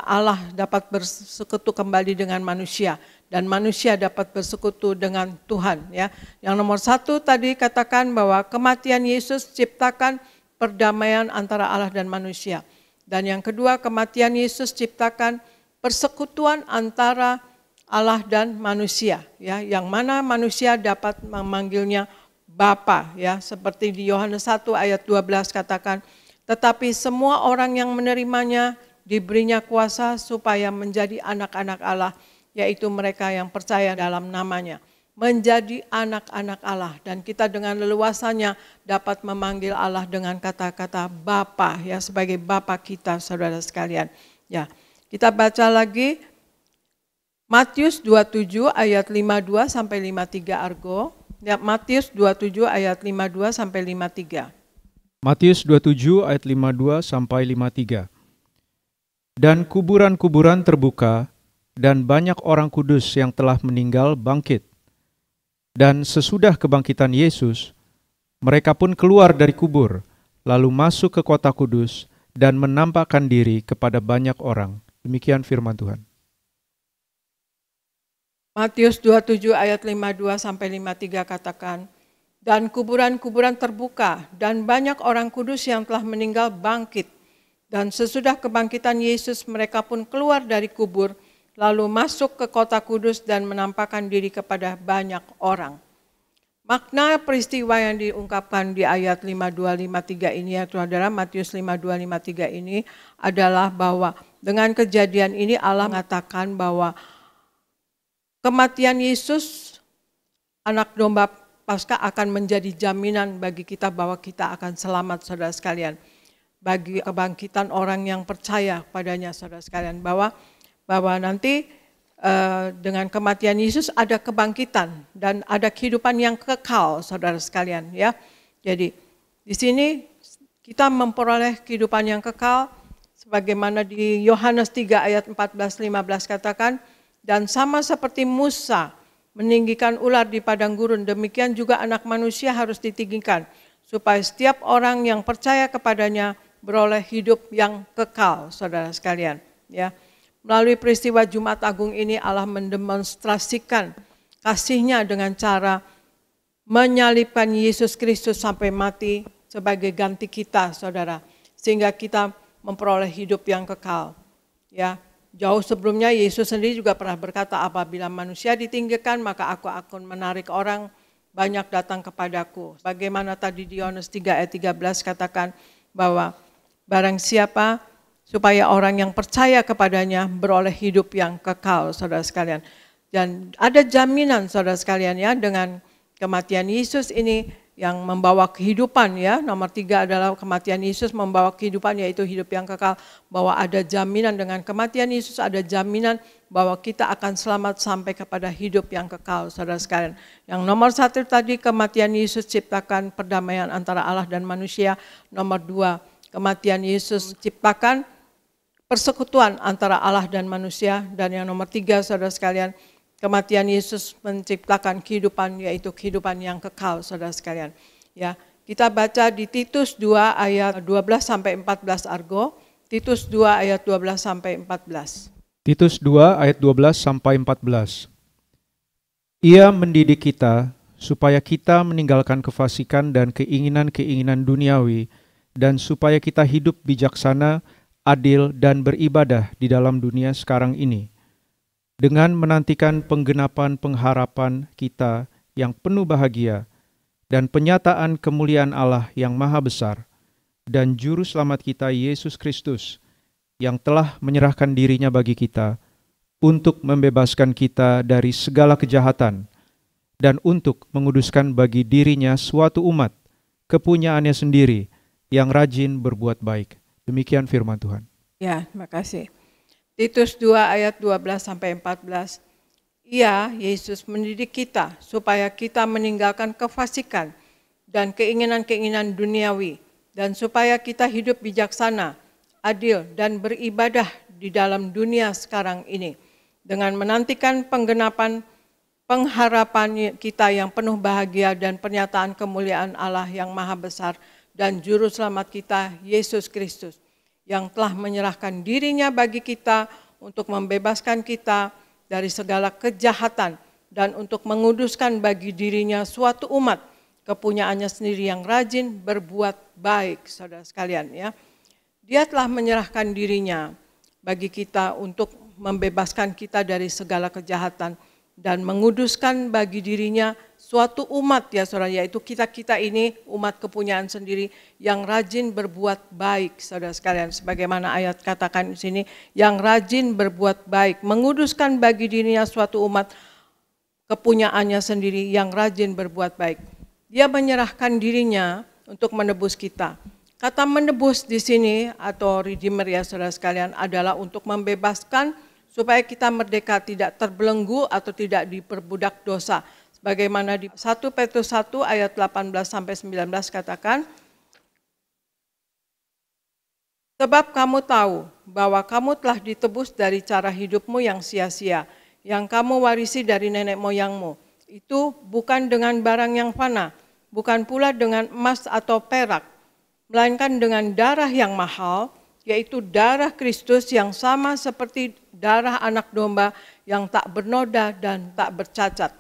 Allah dapat bersekutu kembali dengan manusia dan manusia dapat bersekutu dengan Tuhan, ya. Yang nomor satu tadi katakan bahwa kematian Yesus ciptakan perdamaian antara Allah dan manusia. Dan yang kedua kematian Yesus ciptakan persekutuan antara Allah dan manusia, ya, yang mana manusia dapat memanggilnya Bapa, ya, seperti di Yohanes 1 ayat 12 katakan, tetapi semua orang yang menerimanya diberinya kuasa supaya menjadi anak-anak Allah, yaitu mereka yang percaya dalam namanya, menjadi anak-anak Allah. Dan kita dengan leluasanya dapat memanggil Allah dengan kata-kata Bapa, ya, sebagai Bapa kita, saudara sekalian. Ya, kita baca lagi Matius 27 ayat 52 sampai 53 Argo. Ya, Matius 27 ayat 52 sampai 53. Matius 27 ayat 52 sampai 53. Dan kuburan-kuburan terbuka, dan banyak orang kudus yang telah meninggal bangkit. Dan sesudah kebangkitan Yesus, mereka pun keluar dari kubur, lalu masuk ke kota kudus, dan menampakkan diri kepada banyak orang. Demikian firman Tuhan. Matius 27 ayat 52 sampai 53 katakan, dan kuburan-kuburan terbuka, dan banyak orang kudus yang telah meninggal bangkit. Dan sesudah kebangkitan Yesus, mereka pun keluar dari kubur, lalu masuk ke kota kudus dan menampakkan diri kepada banyak orang. Makna peristiwa yang diungkapkan di ayat 52-53 ini, ya saudara, Matius 52-53 ini adalah bahwa dengan kejadian ini Allah mengatakan bahwa kematian Yesus, anak domba Paskah, akan menjadi jaminan bagi kita bahwa kita akan selamat, saudara sekalian. Bagi kebangkitan orang yang percaya padanya, saudara sekalian, bahwa nanti dengan kematian Yesus ada kebangkitan dan ada kehidupan yang kekal, saudara sekalian, ya. Jadi di sini kita memperoleh kehidupan yang kekal sebagaimana di Yohanes 3 ayat 14-15 katakan, dan sama seperti Musa meninggikan ular di padang gurun, demikian juga anak manusia harus ditinggikan, supaya setiap orang yang percaya kepadanya beroleh hidup yang kekal, saudara sekalian, ya. Melalui peristiwa Jumat Agung ini Allah mendemonstrasikan kasih-Nya dengan cara menyalibkan Yesus Kristus sampai mati sebagai ganti kita, saudara, sehingga kita memperoleh hidup yang kekal, ya. Jauh sebelumnya Yesus sendiri juga pernah berkata, apabila manusia ditinggikan maka aku akan menarik orang banyak datang kepadaku. Bagaimana tadi di Yohanes 3 ayat 13 katakan bahwa barang siapa supaya orang yang percaya kepadanya beroleh hidup yang kekal, saudara sekalian. Dan ada jaminan, saudara sekalian, ya, dengan kematian Yesus ini yang membawa kehidupan, ya. Nomor 3 adalah kematian Yesus membawa kehidupan, yaitu hidup yang kekal. Bahwa ada jaminan dengan kematian Yesus, ada jaminan bahwa kita akan selamat sampai kepada hidup yang kekal, saudara sekalian. Yang nomor 1 tadi, kematian Yesus ciptakan perdamaian antara Allah dan manusia. Nomor 2, kematian Yesus ciptakan persekutuan antara Allah dan manusia. Dan yang nomor 3, saudara sekalian, kematian Yesus menciptakan kehidupan, yaitu kehidupan yang kekal, saudara sekalian. Ya, kita baca di Titus 2 ayat 12 sampai 14 Argo. Titus 2 ayat 12 sampai 14. Titus 2 ayat 12 sampai 14. Ia mendidik kita supaya kita meninggalkan kefasikan dan keinginan-keinginan duniawi, dan supaya kita hidup bijaksana, adil, dan beribadah di dalam dunia sekarang ini, dengan menantikan penggenapan pengharapan kita yang penuh bahagia dan penyataan kemuliaan Allah yang maha besar dan Juru Selamat kita Yesus Kristus yang telah menyerahkan dirinya bagi kita untuk membebaskan kita dari segala kejahatan dan untuk menguduskan bagi dirinya suatu umat, kepunyaannya sendiri yang rajin berbuat baik. Demikian firman Tuhan. Ya, terima kasih. Titus 2 ayat 12 sampai 14. Ia, Yesus, mendidik kita supaya kita meninggalkan kefasikan dan keinginan-keinginan duniawi, dan supaya kita hidup bijaksana, adil, dan beribadah di dalam dunia sekarang ini, dengan menantikan penggenapan pengharapan kita yang penuh bahagia dan pernyataan kemuliaan Allah yang maha besar dan juru selamat kita, Yesus Kristus, yang telah menyerahkan dirinya bagi kita untuk membebaskan kita dari segala kejahatan dan untuk menguduskan bagi dirinya suatu umat kepunyaannya sendiri yang rajin berbuat baik, saudara sekalian ya. Dia telah menyerahkan dirinya bagi kita untuk membebaskan kita dari segala kejahatan dan menguduskan bagi dirinya suatu umat ya saudara, yaitu kita ini umat kepunyaan sendiri yang rajin berbuat baik, saudara sekalian. Sebagaimana ayat katakan di sini, yang rajin berbuat baik, menguduskan bagi dirinya suatu umat kepunyaannya sendiri yang rajin berbuat baik. Dia menyerahkan dirinya untuk menebus kita. Kata menebus di sini atau redeemer ya saudara sekalian adalah untuk membebaskan supaya kita merdeka, tidak terbelenggu atau tidak diperbudak dosa. Bagaimana di 1 Petrus 1 ayat 18-19 katakan, sebab kamu tahu bahwa kamu telah ditebus dari cara hidupmu yang sia-sia, yang kamu warisi dari nenek moyangmu. Itu bukan dengan barang yang fana, bukan pula dengan emas atau perak, melainkan dengan darah yang mahal, yaitu darah Kristus yang sama seperti darah anak domba yang tak bernoda dan tak bercacat.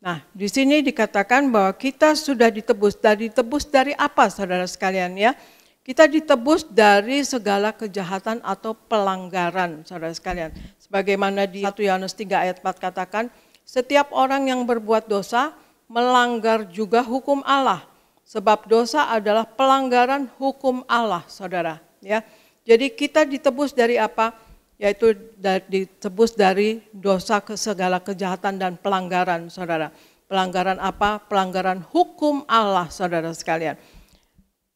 Nah, di sini dikatakan bahwa kita sudah ditebus. Ditebus dari apa saudara sekalian ya? Kita ditebus dari segala kejahatan atau pelanggaran saudara sekalian. Sebagaimana di 1 Yohanes 3 ayat 4 katakan, setiap orang yang berbuat dosa melanggar juga hukum Allah. Sebab dosa adalah pelanggaran hukum Allah saudara ya. Jadi kita ditebus dari apa? Yaitu ditebus dari dosa ke segala kejahatan dan pelanggaran saudara. Pelanggaran apa? Pelanggaran hukum Allah saudara sekalian.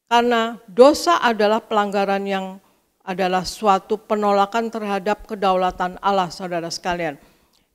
Karena dosa adalah pelanggaran yang adalah suatu penolakan terhadap kedaulatan Allah saudara sekalian.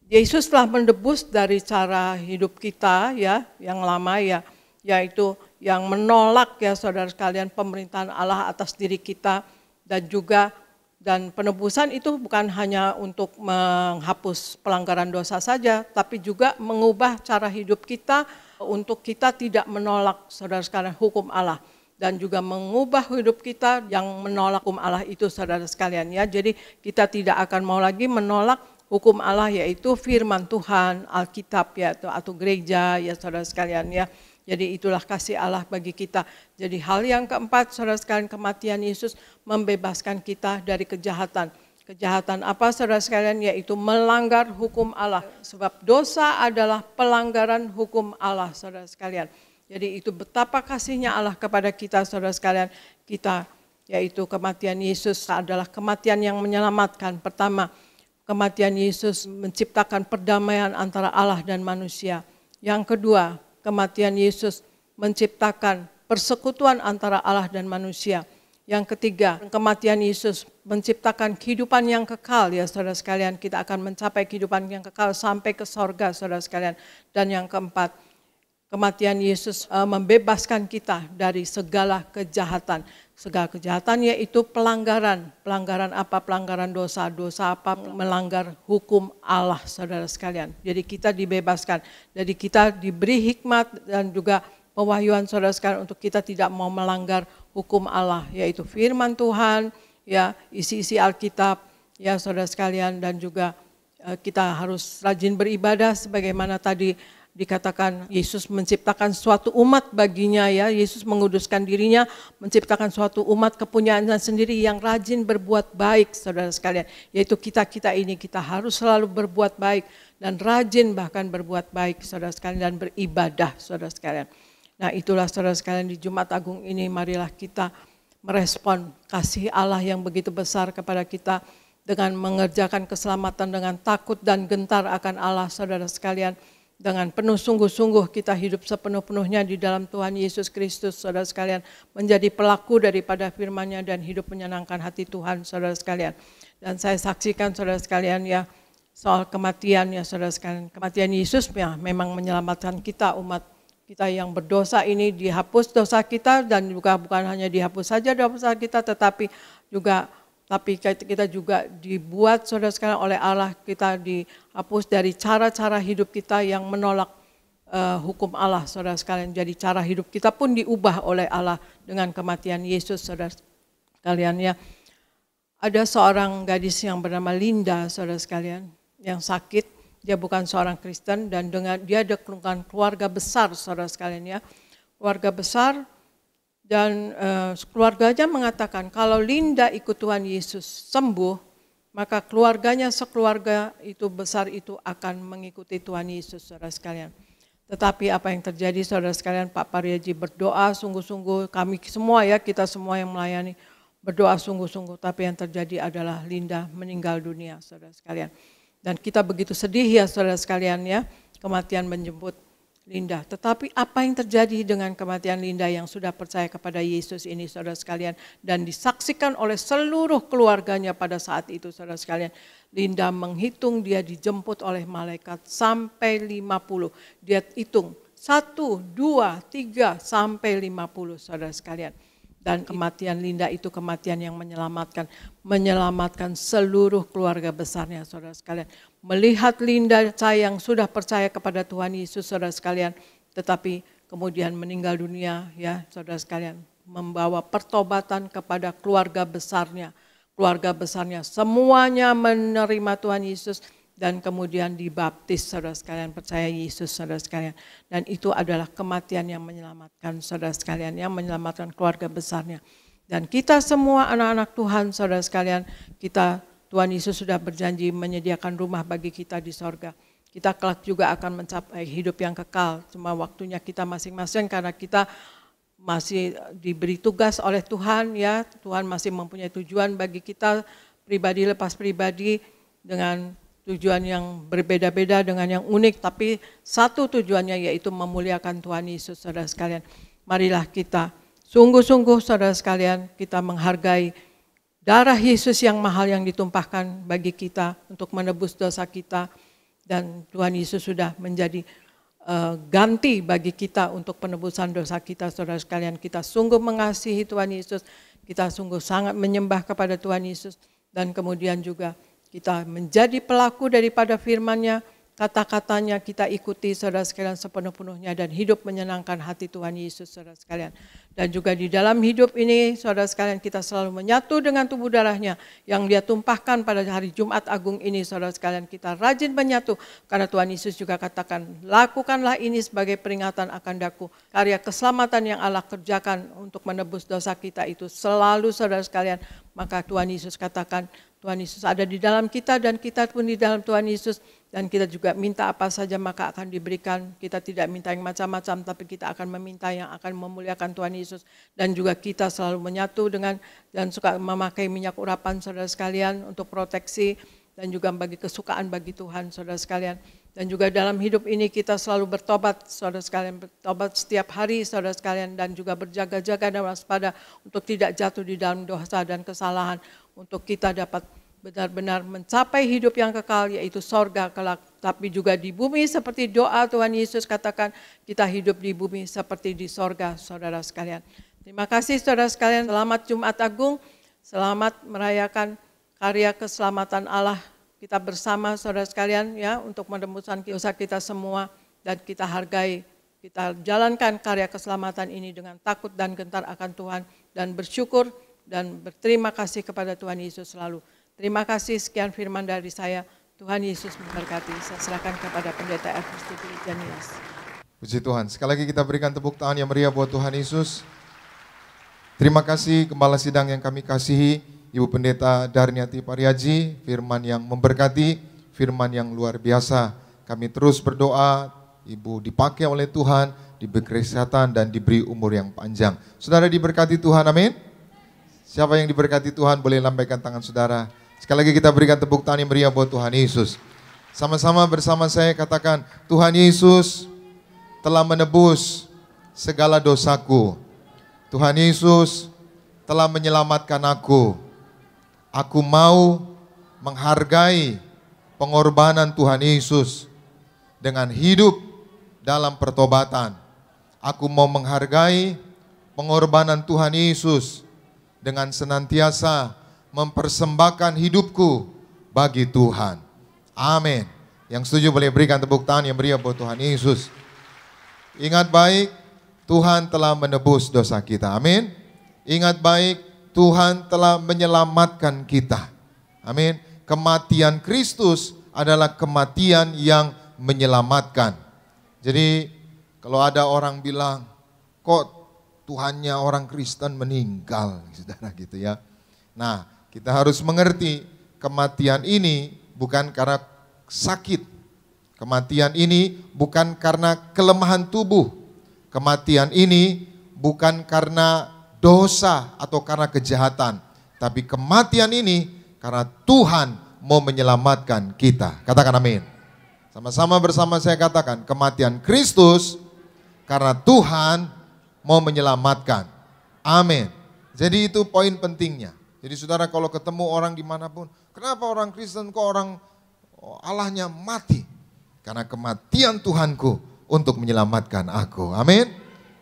Yesus telah menebus dari cara hidup kita ya yang lama ya, yaitu yang menolak ya saudara sekalian pemerintahan Allah atas diri kita, dan penebusan itu bukan hanya untuk menghapus pelanggaran dosa saja, tapi juga mengubah cara hidup kita untuk kita tidak menolak saudara sekalian hukum Allah, dan juga mengubah hidup kita yang menolak hukum Allah itu saudara sekalian ya. Jadi kita tidak akan mau lagi menolak hukum Allah, yaitu firman Tuhan, Alkitab ya atau gereja ya saudara sekalian ya. Jadi itulah kasih Allah bagi kita. Jadi hal yang keempat saudara sekalian, kematian Yesus membebaskan kita dari kejahatan. Kejahatan apa saudara sekalian? Yaitu melanggar hukum Allah. Sebab dosa adalah pelanggaran hukum Allah saudara sekalian. Jadi itu betapa kasihnya Allah kepada kita saudara sekalian. Kita yaitu kematian Yesus adalah kematian yang menyelamatkan. Pertama, kematian Yesus menciptakan perdamaian antara Allah dan manusia. Yang kedua, kematian Yesus menciptakan persekutuan antara Allah dan manusia. Yang ketiga, kematian Yesus menciptakan kehidupan yang kekal ya saudara sekalian. Kita akan mencapai kehidupan yang kekal sampai ke sorga saudara sekalian. Dan yang keempat, kematian Yesus membebaskan kita dari segala kejahatan. Segala kejahatan yaitu pelanggaran. Pelanggaran apa? Pelanggaran dosa. Dosa apa? Melanggar hukum Allah saudara sekalian. Jadi kita dibebaskan. Jadi kita diberi hikmat dan juga pewahyuan saudara sekalian untuk kita tidak mau melanggar hukum Allah. Yaitu firman Tuhan, ya isi-isi Alkitab ya saudara sekalian. Dan juga kita harus rajin beribadah sebagaimana tadi dikatakan Yesus menciptakan suatu umat baginya ya. Yesus menguduskan dirinya, menciptakan suatu umat kepunyaannya sendiri yang rajin berbuat baik saudara sekalian. Yaitu kita ini kita harus selalu berbuat baik dan rajin bahkan berbuat baik saudara sekalian dan beribadah saudara sekalian. Nah itulah saudara sekalian di Jumat Agung ini marilah kita merespon kasih Allah yang begitu besar kepada kita dengan mengerjakan keselamatan dengan takut dan gentar akan Allah saudara sekalian. Dengan penuh sungguh-sungguh kita hidup sepenuh-penuhnya di dalam Tuhan Yesus Kristus, saudara sekalian, menjadi pelaku daripada firman-Nya dan hidup menyenangkan hati Tuhan, saudara sekalian. Dan saya saksikan saudara sekalian ya, soal kematian ya saudara sekalian. Kematian Yesus ya memang menyelamatkan kita, umat kita yang berdosa ini, dihapus dosa kita, dan juga bukan hanya dihapus saja dosa kita, tetapi kita juga dibuat saudara sekalian oleh Allah, kita dihapus dari cara-cara hidup kita yang menolak hukum Allah saudara sekalian. Jadi cara hidup kita pun diubah oleh Allah dengan kematian Yesus saudara sekalian ya. Ada seorang gadis yang bernama Linda saudara sekalian yang sakit. Dia bukan seorang Kristen dan dia ada keluarga besar saudara sekalian ya. Keluarga besar dan keluarganya mengatakan kalau Linda ikut Tuhan Yesus sembuh, maka keluarganya sekeluarga itu besar itu akan mengikuti Tuhan Yesus saudara sekalian. Tetapi apa yang terjadi saudara sekalian, Pak Pariaji berdoa sungguh-sungguh, kami semua ya, kita semua yang melayani berdoa sungguh-sungguh, tapi yang terjadi adalah Linda meninggal dunia saudara sekalian. Dan kita begitu sedih ya saudara sekalian ya, kematian menjemput Linda. Tetapi apa yang terjadi dengan kematian Linda yang sudah percaya kepada Yesus ini saudara sekalian, dan disaksikan oleh seluruh keluarganya pada saat itu saudara sekalian. Linda menghitung dia dijemput oleh malaikat sampai 50. Dia hitung 1, 2, 3 sampai 50 saudara sekalian. Dan kematian Linda itu kematian yang menyelamatkan seluruh keluarga besarnya saudara sekalian. Melihat Linda yang sudah percaya kepada Tuhan Yesus saudara sekalian, tetapi kemudian meninggal dunia ya saudara sekalian, membawa pertobatan kepada keluarga besarnya. Keluarga besarnya semuanya menerima Tuhan Yesus dan kemudian dibaptis saudara sekalian, percaya Yesus saudara sekalian. Dan itu adalah kematian yang menyelamatkan saudara sekalian, yang menyelamatkan keluarga besarnya. Dan kita semua anak-anak Tuhan saudara sekalian, Tuhan Yesus sudah berjanji menyediakan rumah bagi kita di sorga. Kita kelak juga akan mencapai hidup yang kekal, cuma waktunya kita masing-masing karena kita masih diberi tugas oleh Tuhan ya. Tuhan masih mempunyai tujuan bagi kita pribadi lepas pribadi dengan tujuan yang berbeda-beda dengan yang unik, tapi satu tujuannya yaitu memuliakan Tuhan Yesus saudara sekalian. Marilah kita sungguh-sungguh saudara sekalian, kita menghargai darah Yesus yang mahal yang ditumpahkan bagi kita untuk menebus dosa kita, dan Tuhan Yesus sudah menjadi ganti bagi kita untuk penebusan dosa kita saudara sekalian. Kita sungguh mengasihi Tuhan Yesus, kita sungguh sangat menyembah kepada Tuhan Yesus, dan kemudian juga kita menjadi pelaku daripada firman-Nya, kata-katanya kita ikuti saudara sekalian sepenuh-penuhnya dan hidup menyenangkan hati Tuhan Yesus saudara sekalian. Dan juga di dalam hidup ini saudara sekalian kita selalu menyatu dengan tubuh darahnya yang dia tumpahkan pada hari Jumat Agung ini saudara sekalian. Kita rajin menyatu karena Tuhan Yesus juga katakan, lakukanlah ini sebagai peringatan akan daku. Karya keselamatan yang Allah kerjakan untuk menebus dosa kita itu selalu saudara sekalian. Maka Tuhan Yesus katakan, Tuhan Yesus ada di dalam kita dan kita pun di dalam Tuhan Yesus. Dan kita juga minta apa saja maka akan diberikan. Kita tidak minta yang macam-macam, tapi kita akan meminta yang akan memuliakan Tuhan Yesus. Dan juga kita selalu menyatu dengan dan suka memakai minyak urapan saudara sekalian untuk proteksi dan juga bagi kesukaan bagi Tuhan saudara sekalian. Dan juga dalam hidup ini kita selalu bertobat saudara sekalian, bertobat setiap hari saudara sekalian, dan juga berjaga-jaga dan waspada untuk tidak jatuh di dalam dosa dan kesalahan, untuk kita dapat benar-benar mencapai hidup yang kekal yaitu sorga kelak. Tapi juga di bumi seperti doa Tuhan Yesus katakan, kita hidup di bumi seperti di sorga saudara sekalian. Terima kasih saudara sekalian, selamat Jumat Agung, selamat merayakan karya keselamatan Allah kita bersama saudara sekalian ya, untuk menembuskan dosa kita semua, dan kita hargai, kita jalankan karya keselamatan ini dengan takut dan gentar akan Tuhan, dan bersyukur dan berterima kasih kepada Tuhan Yesus selalu. Terima kasih, sekian firman dari saya. Tuhan Yesus memberkati. Saya serahkan kepada Pendeta Ernesto Janias. Puji Tuhan. Sekali lagi kita berikan tepuk tangan yang meriah buat Tuhan Yesus. Terima kasih Gembala Sidang yang kami kasihi, Ibu Pendeta Darniati Pariaji, firman yang memberkati, firman yang luar biasa. Kami terus berdoa, Ibu dipakai oleh Tuhan, diberi kesehatan dan diberi umur yang panjang. Saudara diberkati Tuhan, amin. Siapa yang diberkati Tuhan boleh lambaikan tangan saudara. Sekali lagi kita berikan tepuk tangan yang meriah buat Tuhan Yesus. Sama-sama bersama saya katakan, Tuhan Yesus telah menebus segala dosaku. Tuhan Yesus telah menyelamatkan aku. Aku mau menghargai pengorbanan Tuhan Yesus dengan hidup dalam pertobatan. Aku mau menghargai pengorbanan Tuhan Yesus dengan senantiasa mempersembahkan hidupku bagi Tuhan. Amin. Yang setuju boleh berikan tepuk tangan yang meriah buat Tuhan Yesus. Ingat baik, Tuhan telah menebus dosa kita. Amin. Ingat baik, Tuhan telah menyelamatkan kita. Amin. Kematian Kristus adalah kematian yang menyelamatkan. Jadi kalau ada orang bilang, kok Tuhannya orang Kristen meninggal, saudara gitu ya. Nah, kita harus mengerti kematian ini bukan karena sakit. Kematian ini bukan karena kelemahan tubuh. Kematian ini bukan karena dosa atau karena kejahatan. Tapi kematian ini karena Tuhan mau menyelamatkan kita. Katakan amin. Sama-sama bersama saya katakan, kematian Kristus karena Tuhan mau menyelamatkan. Amin. Jadi itu poin pentingnya. Jadi saudara kalau ketemu orang dimanapun, kenapa orang Kristen kok orang Allahnya mati? Karena kematian Tuhanku untuk menyelamatkan aku. Amin.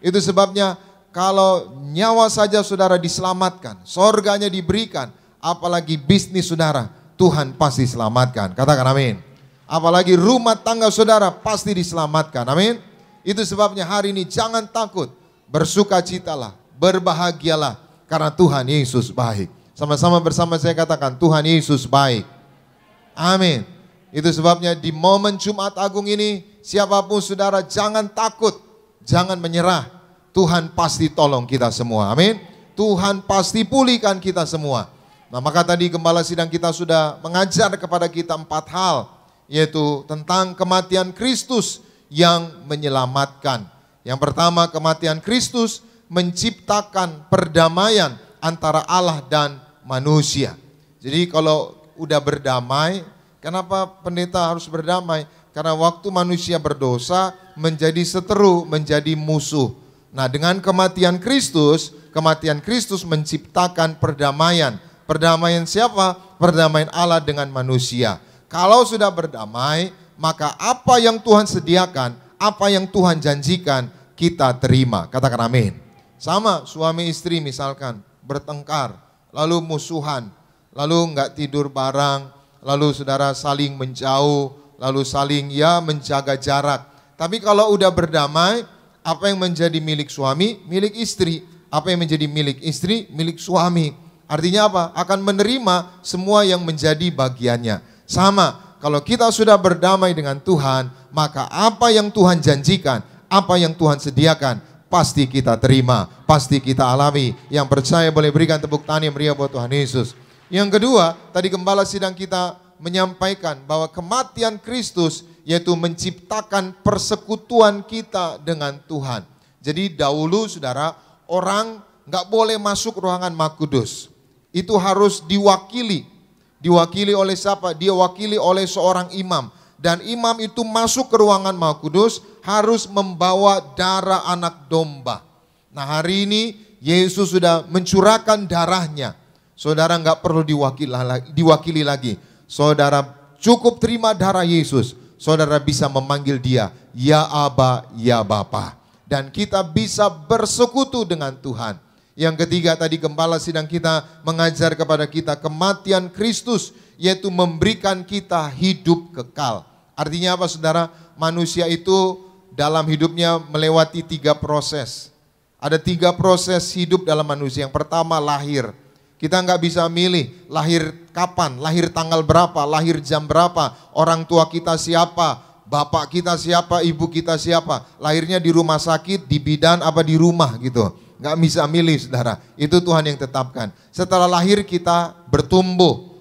Itu sebabnya kalau nyawa saja saudara diselamatkan, sorganya diberikan, apalagi bisnis saudara, Tuhan pasti selamatkan. Katakan amin. Apalagi rumah tangga saudara pasti diselamatkan. Amin. Itu sebabnya hari ini jangan takut. Bersukacitalah, berbahagialah karena Tuhan Yesus baik. Sama-sama bersama saya katakan Tuhan Yesus baik. Amin. Itu sebabnya di momen Jumat Agung ini siapapun saudara jangan takut, jangan menyerah. Tuhan pasti tolong kita semua. Amin. Tuhan pasti pulihkan kita semua. Nah maka tadi Gembala Sidang kita sudah mengajar kepada kita 4 hal, yaitu tentang kematian Kristus yang menyelamatkan. Yang pertama, kematian Kristus menciptakan perdamaian antara Allah dan manusia. Jadi kalau udah berdamai, kenapa pendeta harus berdamai? Karena waktu manusia berdosa menjadi seteru, menjadi musuh. Nah dengan kematian Kristus menciptakan perdamaian. Perdamaian siapa? Perdamaian Allah dengan manusia. Kalau sudah berdamai, maka apa yang Tuhan sediakan, apa yang Tuhan janjikan, kita terima. Katakan amin. Sama suami istri misalkan bertengkar, lalu musuhan, lalu enggak tidur bareng, lalu saudara saling menjauh, lalu saling menjaga jarak. Tapi kalau udah berdamai, apa yang menjadi milik suami, milik istri. Apa yang menjadi milik istri, milik suami. Artinya apa? Akan menerima semua yang menjadi bagiannya. Sama, kalau kita sudah berdamai dengan Tuhan, maka apa yang Tuhan janjikan, apa yang Tuhan sediakan, pasti kita terima, pasti kita alami. Yang percaya boleh berikan tepuk tangan yang meriah buat Tuhan Yesus. Yang kedua, tadi Gembala Sidang kita menyampaikan bahwa kematian Kristus yaitu menciptakan persekutuan kita dengan Tuhan. Jadi dahulu saudara, orang nggak boleh masuk ruangan Maha Kudus. Itu harus diwakili. Diwakili oleh siapa? Diwakili oleh seorang imam. Dan imam itu masuk ke ruangan Maha Kudus harus membawa darah anak domba. Nah hari ini Yesus sudah mencurahkan darahnya. Saudara nggak perlu diwakili lagi. Saudara cukup terima darah Yesus. Saudara bisa memanggil dia, ya Aba, ya Bapa. Dan kita bisa bersekutu dengan Tuhan. Yang ketiga tadi Gembala Sidang kita mengajar kepada kita kematian Kristus, yaitu memberikan kita hidup kekal. Artinya apa saudara? Manusia itu dalam hidupnya melewati 3 proses. Ada 3 proses hidup dalam manusia. Yang pertama lahir. Kita nggak bisa milih lahir kapan, lahir tanggal berapa, lahir jam berapa, orang tua kita siapa, bapak kita siapa, ibu kita siapa. Lahirnya di rumah sakit, di bidan, apa di rumah gitu. Nggak bisa milih saudara, itu Tuhan yang tetapkan. Setelah lahir kita bertumbuh.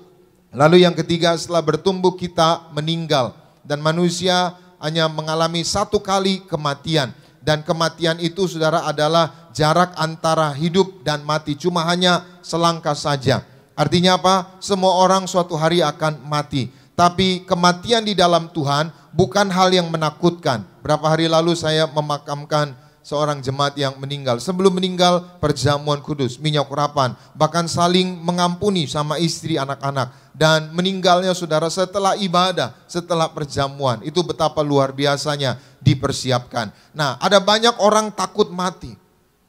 Lalu yang ketiga setelah bertumbuh kita meninggal. Dan manusia hanya mengalami 1 kali kematian. Dan kematian itu saudara adalah jarak antara hidup dan mati. Cuma hanya selangkah saja. Artinya apa? Semua orang suatu hari akan mati. Tapi kematian di dalam Tuhan bukan hal yang menakutkan. Berapa hari lalu saya memakamkan seorang jemaat yang meninggal. Sebelum meninggal, perjamuan kudus, minyak urapan, bahkan saling mengampuni sama istri, anak-anak. Dan meninggalnya saudara setelah ibadah, setelah perjamuan. Itu betapa luar biasanya dipersiapkan. Nah, ada banyak orang takut mati.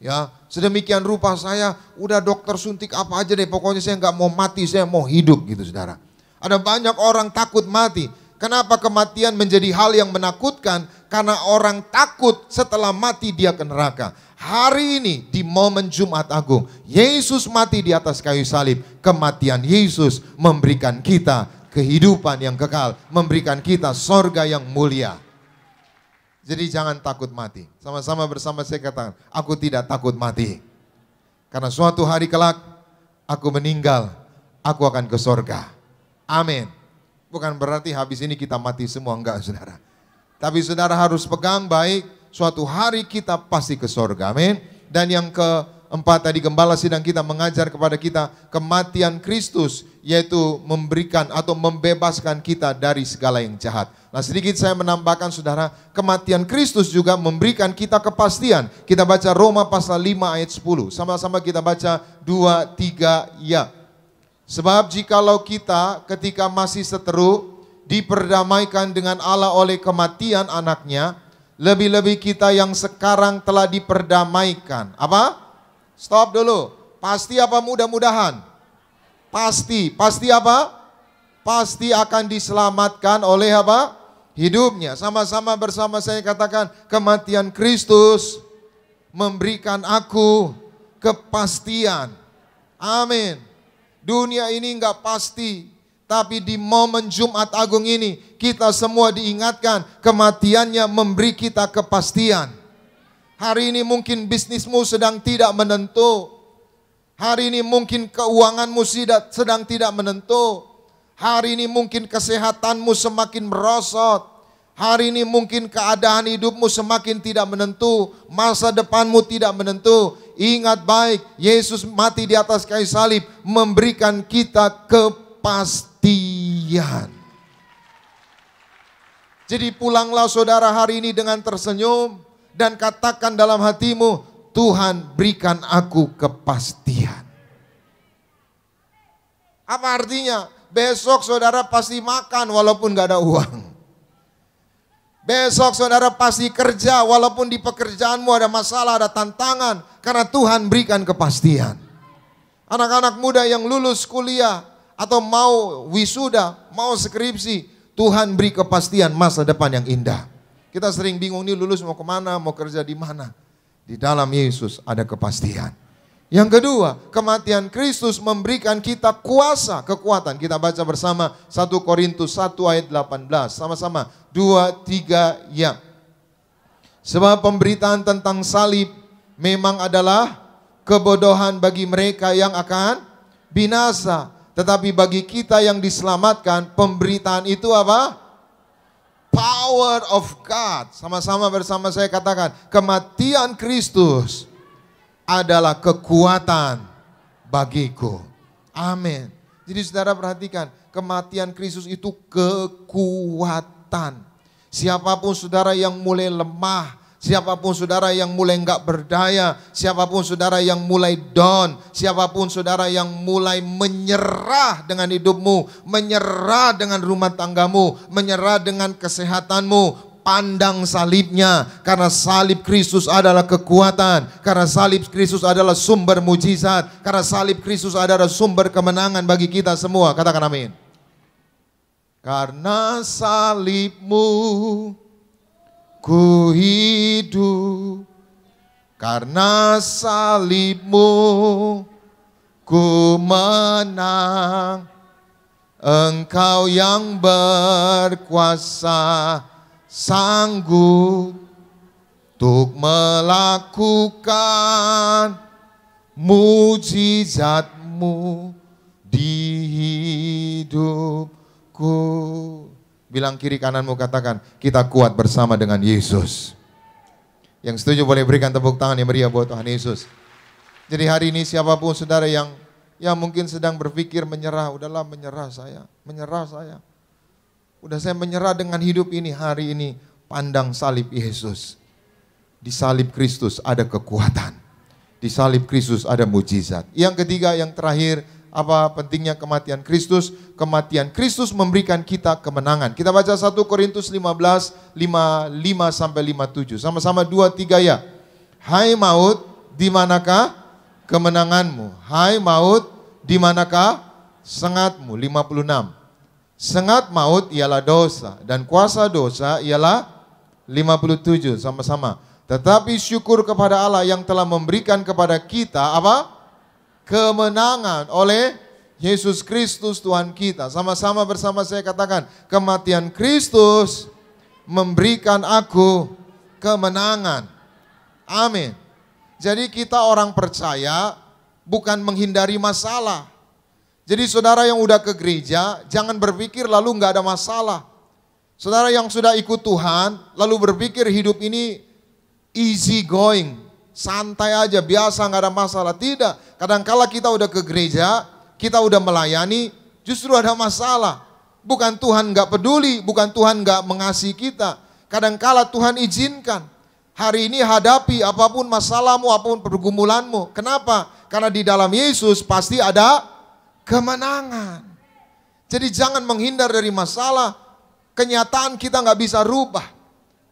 Ya, sedemikian rupa saya udah dokter suntik apa aja deh, pokoknya saya nggak mau mati, saya mau hidup gitu saudara. Ada banyak orang takut mati. Kenapa kematian menjadi hal yang menakutkan? Karena orang takut setelah mati dia ke neraka. Hari ini di momen Jumat Agung, Yesus mati di atas kayu salib. Kematian Yesus memberikan kita kehidupan yang kekal, memberikan kita sorga yang mulia. Jadi jangan takut mati. Sama-sama bersama saya katakan, aku tidak takut mati. Karena suatu hari kelak, aku meninggal, aku akan ke sorga. Amin. Bukan berarti habis ini kita mati semua, enggak saudara. Tapi saudara harus pegang baik, suatu hari kita pasti ke sorga, amin. Dan yang keempat tadi gembala sidang kita mengajar kepada kita kematian Kristus, yaitu memberikan atau membebaskan kita dari segala yang jahat. Nah sedikit saya menambahkan saudara, kematian Kristus juga memberikan kita kepastian. Kita baca Roma pasal 5 ayat 10, sama-sama kita baca 2, 3, ya. Sebab jikalau kita ketika masih seteru diperdamaikan dengan Allah oleh kematian anaknya, lebih-lebih kita yang sekarang telah diperdamaikan. Apa? Stop dulu. Pasti apa mudah-mudahan? Pasti. Pasti apa? Pasti akan diselamatkan oleh apa? Hidupnya. Sama-sama bersama saya katakan, kematian Kristus memberikan aku kepastian. Amin. Dunia ini enggak pasti, tapi di momen Jumat Agung ini kita semua diingatkan kematiannya memberi kita kepastian. Hari ini mungkin bisnismu sedang tidak menentu. Hari ini mungkin keuanganmu sedang tidak menentu. Hari ini mungkin kesehatanmu semakin merosot. Hari ini mungkin keadaan hidupmu semakin tidak menentu. Masa depanmu tidak menentu. Ingat baik, Yesus mati di atas kayu salib memberikan kita kepastian. Jadi pulanglah saudara hari ini dengan tersenyum dan katakan dalam hatimu, Tuhan berikan aku kepastian. Apa artinya? Besok saudara pasti makan walaupun gak ada uang. Besok saudara pasti kerja walaupun di pekerjaanmu ada masalah, ada tantangan. Karena Tuhan berikan kepastian. Anak-anak muda yang lulus kuliah atau mau wisuda, mau skripsi, Tuhan beri kepastian masa depan yang indah. Kita sering bingung nih lulus mau kemana, mau kerja di mana. Di dalam Yesus ada kepastian. Yang kedua, kematian Kristus memberikan kita kuasa, kekuatan. Kita baca bersama 1 Korintus 1 ayat 18. Sama-sama, 2, 3, ya. Sebab pemberitaan tentang salib memang adalah kebodohan bagi mereka yang akan binasa. Tetapi bagi kita yang diselamatkan, pemberitaan itu apa? Power of God. Sama-sama bersama saya katakan, kematian Kristus adalah kekuatan bagiku. Amin. Jadi saudara perhatikan, kematian Kristus itu kekuatan. Siapapun saudara yang mulai lemah, siapapun saudara yang mulai enggak berdaya, siapapun saudara yang mulai down, siapapun saudara yang mulai menyerah dengan hidupmu, menyerah dengan rumah tanggamu, menyerah dengan kesehatanmu, pandang salibnya, karena salib Kristus adalah kekuatan, karena salib Kristus adalah sumber mujizat, karena salib Kristus adalah sumber kemenangan bagi kita semua. Katakan amin. Karena salibmu ku hidup, karena salibmu ku menang, Engkau yang berkuasa sanggup untuk melakukan mujizatmu di hidupku. Bilang kiri kananmu, katakan, kita kuat bersama dengan Yesus. Yang setuju boleh berikan tepuk tangan yang meriah buat Tuhan Yesus. Jadi hari ini siapapun saudara yang mungkin sedang berpikir menyerah, udahlah menyerah saya. Udah saya menyerah dengan hidup ini, hari ini pandang salib Yesus. di salib Kristus ada kekuatan. Di salib Kristus ada mujizat. Yang ketiga, yang terakhir, apa pentingnya kematian Kristus? Kematian Kristus memberikan kita kemenangan. Kita baca 1 Korintus 15, 5-57. Sama-sama 2-3 ya. Hai maut, di manakah kemenanganmu? Hai maut, di manakah sengatmu? 56. Sengat maut ialah dosa, dan kuasa dosa ialah 57. Sama-sama. Tetapi syukur kepada Allah yang telah memberikan kepada kita apa? Kemenangan oleh Yesus Kristus Tuhan kita. Sama-sama bersama saya katakan, kematian Kristus memberikan aku kemenangan. Amin. Jadi kita orang percaya bukan menghindari masalah. Jadi saudara yang udah ke gereja, jangan berpikir lalu nggak ada masalah. Saudara yang sudah ikut Tuhan, lalu berpikir hidup ini easy going, santai aja, biasa nggak ada masalah. Tidak, kadangkala kita udah ke gereja, kita udah melayani, justru ada masalah. Bukan Tuhan nggak peduli, bukan Tuhan nggak mengasihi kita. Kadangkala Tuhan izinkan. Hari ini hadapi apapun masalahmu, apapun pergumulanmu. Kenapa? Karena di dalam Yesus pasti ada kemenangan. Jadi jangan menghindar dari masalah. Kenyataan kita nggak bisa rubah.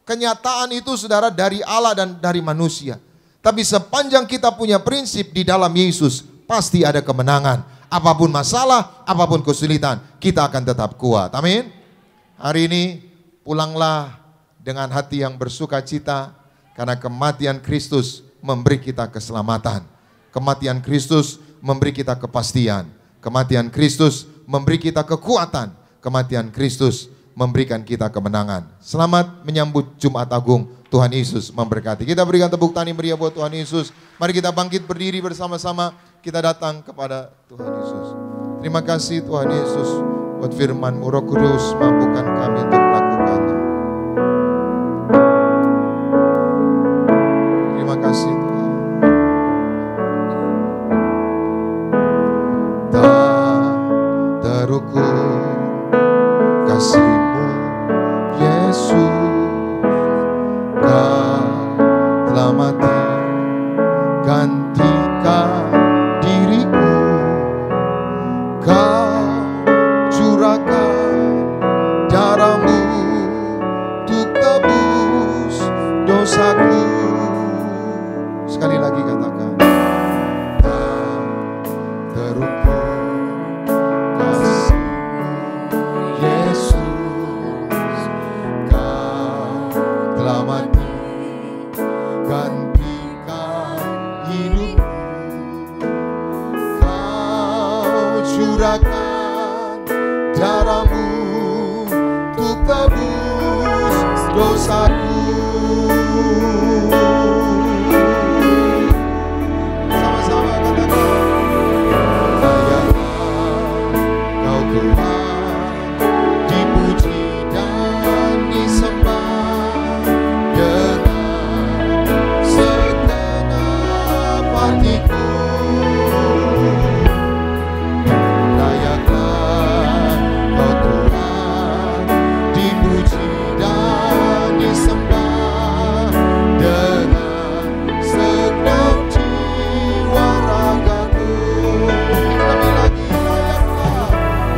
Kenyataan itu saudara dari Allah dan dari manusia. Tapi sepanjang kita punya prinsip di dalam Yesus, pasti ada kemenangan. Apapun masalah, apapun kesulitan, kita akan tetap kuat. Amin. Hari ini pulanglah dengan hati yang bersuka cita, karena kematian Kristus memberi kita keselamatan. Kematian Kristus memberi kita kepastian. Kematian Kristus memberi kita kekuatan. Kematian Kristus memberikan kita kemenangan. Selamat menyambut Jumat Agung. Tuhan Yesus memberkati. Kita berikan tepuk tangan meriah buat Tuhan Yesus. Mari kita bangkit berdiri bersama-sama. Kita datang kepada Tuhan Yesus. Terima kasih Tuhan Yesus buat firman-Mu. Roh Kudus, mampukan kami untuk melakukannya. Terima kasih Tuhan. Tak terukur kasih-Mu Yesus, Kau telah mati gantikan diriku. Kau curahkan darah-Mu untuk tebus dosaku. Sekali lagi katakan, tak terukur kasih-Mu Yesus, Kau telah mati gantikan hidupku. Kau curahkan darah-Mu untuk tebus dosaku. Sama-sama katakan, layaklah Kau Tuhan dipuji dan disembah dengan segenap hatiku. Layaklah Kau Tuhan dipuji dan disembah dengan segenap jiwa ragaku. Kami lagi,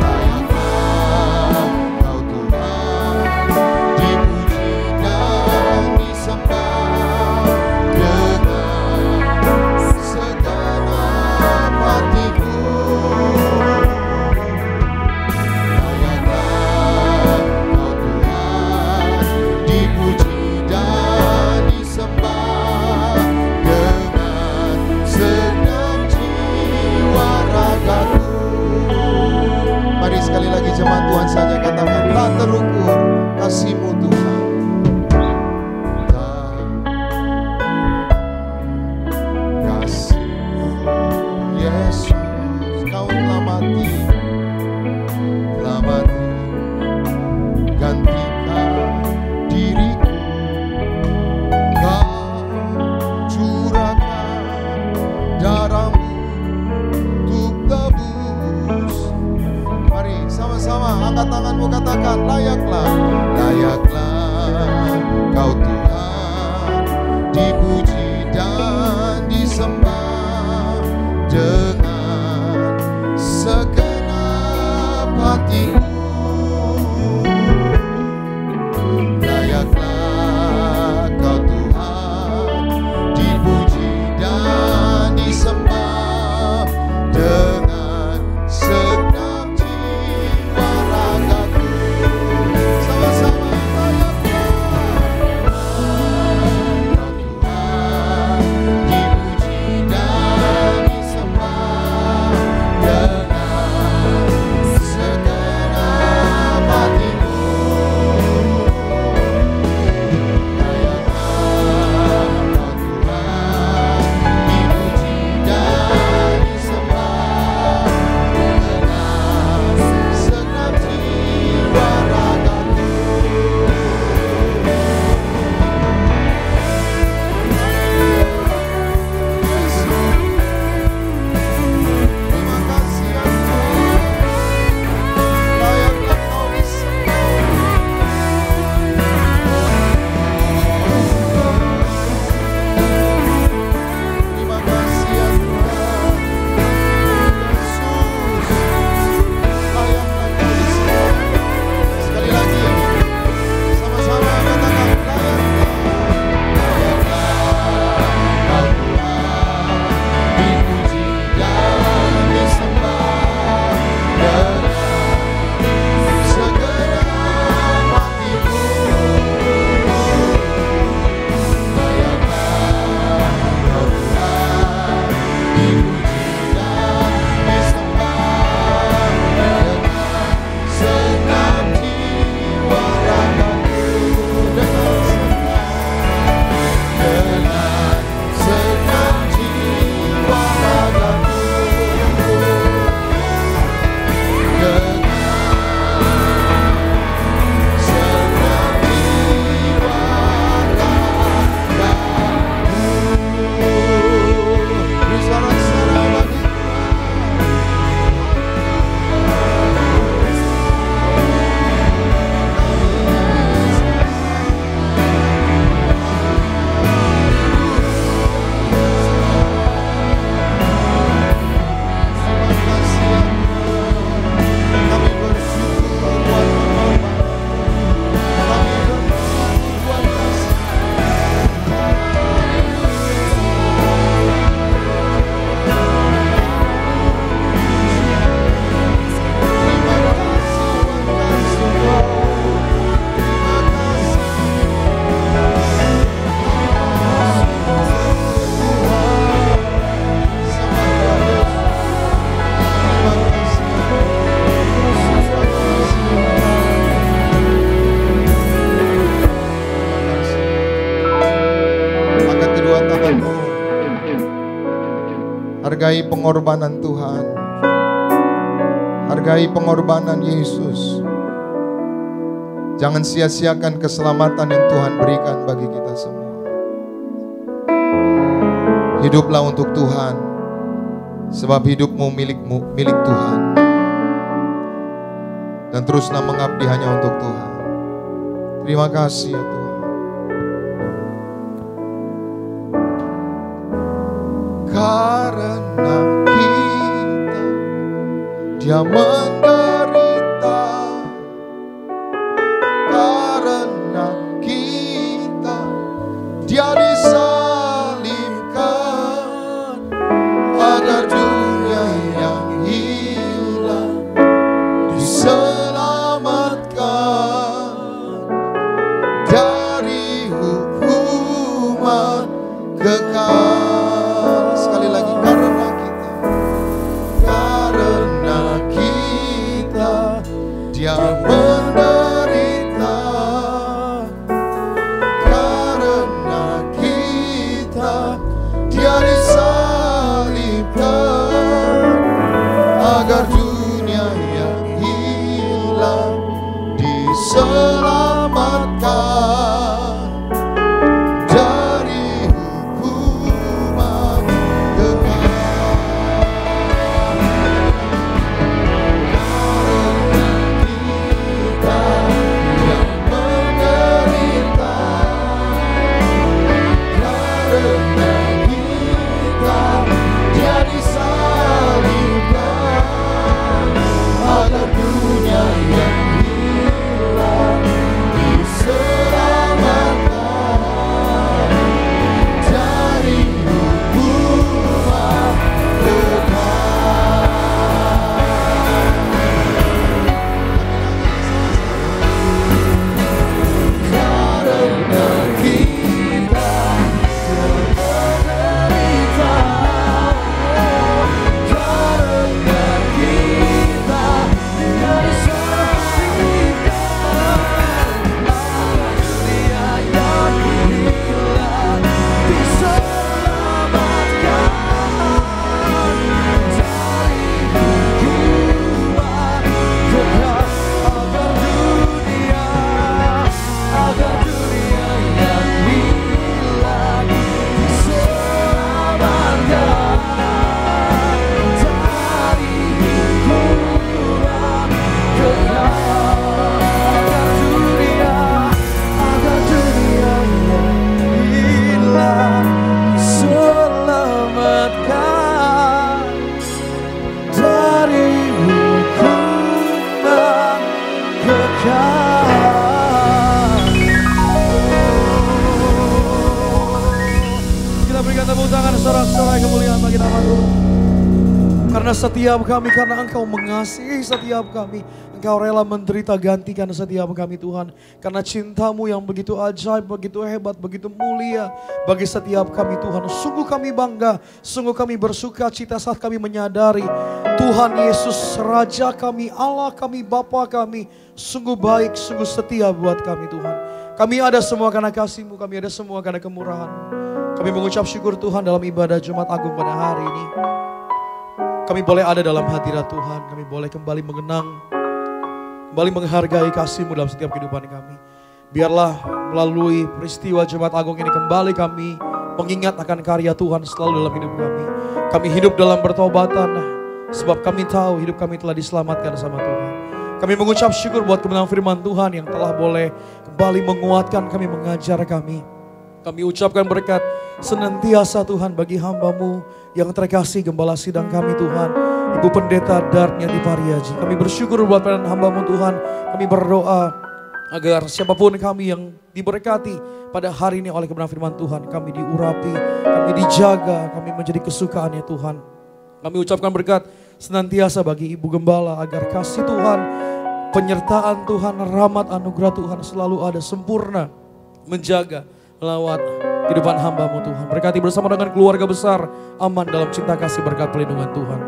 layaklah Kau Tuhan dipuji dan disembah dengan segenap hatiku. Layaklah Kau Tuhan dipuji dan disembah dengan segenap jiwa ragaku. Mari sekali lagi jemaat Tuhan saja katakan, tak terukur kasih-Mu Tuhan. Tak kasih-Mu Yesus, Kau telah mati gantikan diriku. Kau curahkan darah-Mu untuk tebus. Mari sama-sama angkat tanganmu, katakan, layaklah Kau Tuhan dipuji dan disembah dengan segenap hatiku. Layaklah Kau Tuhan, dipuji dan disembah dengan segenap jiwa ragaku. Sama-sama hargai pengorbanan Tuhan, hargai pengorbanan Yesus. Jangan sia-siakan keselamatan yang Tuhan berikan bagi kita semua. Hiduplah untuk Tuhan, sebab hidupmu milik Tuhan. Dan teruslah mengabdi hanya untuk Tuhan. Terima kasih ya Tuhan. Karena kita, Dia menderita. Karena kita, Dia disalibkan, agar dunia yang hilang diselamatkan dari hukuman kekal. Sekali lagi, karena kita, Dia menderita. Karena kita, Dia disalibkan, agar dunia yang hilang diselamatkan dari hukuman kekal. Karena kita, Dia menderita. setiap kami, karena Engkau mengasihi setiap kami. Engkau rela menderita gantikan setiap kami Tuhan. Karena cinta-Mu yang begitu ajaib, begitu hebat, begitu mulia bagi setiap kami Tuhan. Sungguh kami bangga, sungguh kami bersuka cita saat kami menyadari Tuhan Yesus Raja kami, Allah kami, Bapa kami, sungguh baik, sungguh setia buat kami Tuhan. Kami ada semua karena kasih-Mu, kami ada semua karena kemurahan-Mu. Kami mengucap syukur Tuhan dalam ibadah Jumat Agung pada hari ini. Kami boleh ada dalam hadirat Tuhan, kami boleh kembali mengenang, kembali menghargai kasih-Mu dalam setiap kehidupan kami. Biarlah melalui peristiwa Jumat Agung ini kembali kami mengingat akan karya Tuhan selalu dalam hidup kami. Kami hidup dalam bertobatan, sebab kami tahu hidup kami telah diselamatkan sama Tuhan. Kami mengucap syukur buat kebenaran firman Tuhan yang telah boleh kembali menguatkan kami, mengajar kami. Kami ucapkan berkat senantiasa Tuhan bagi hamba-Mu yang terkasih Gembala Sidang kami Tuhan, Ibu Pendeta Darniati Pariaji. Kami bersyukur buat pelayanan hamba-Mu Tuhan. Kami berdoa agar siapapun kami yang diberkati pada hari ini oleh kebenaran firman Tuhan, kami diurapi, kami dijaga, kami menjadi kesukaannya Tuhan. Kami ucapkan berkat senantiasa bagi Ibu Gembala agar kasih Tuhan, penyertaan Tuhan, rahmat anugerah Tuhan selalu ada sempurna menjaga lewat kehidupan hamba-Mu Tuhan. Berkati bersama dengan keluarga besar, aman dalam cinta kasih berkat pelindungan Tuhan.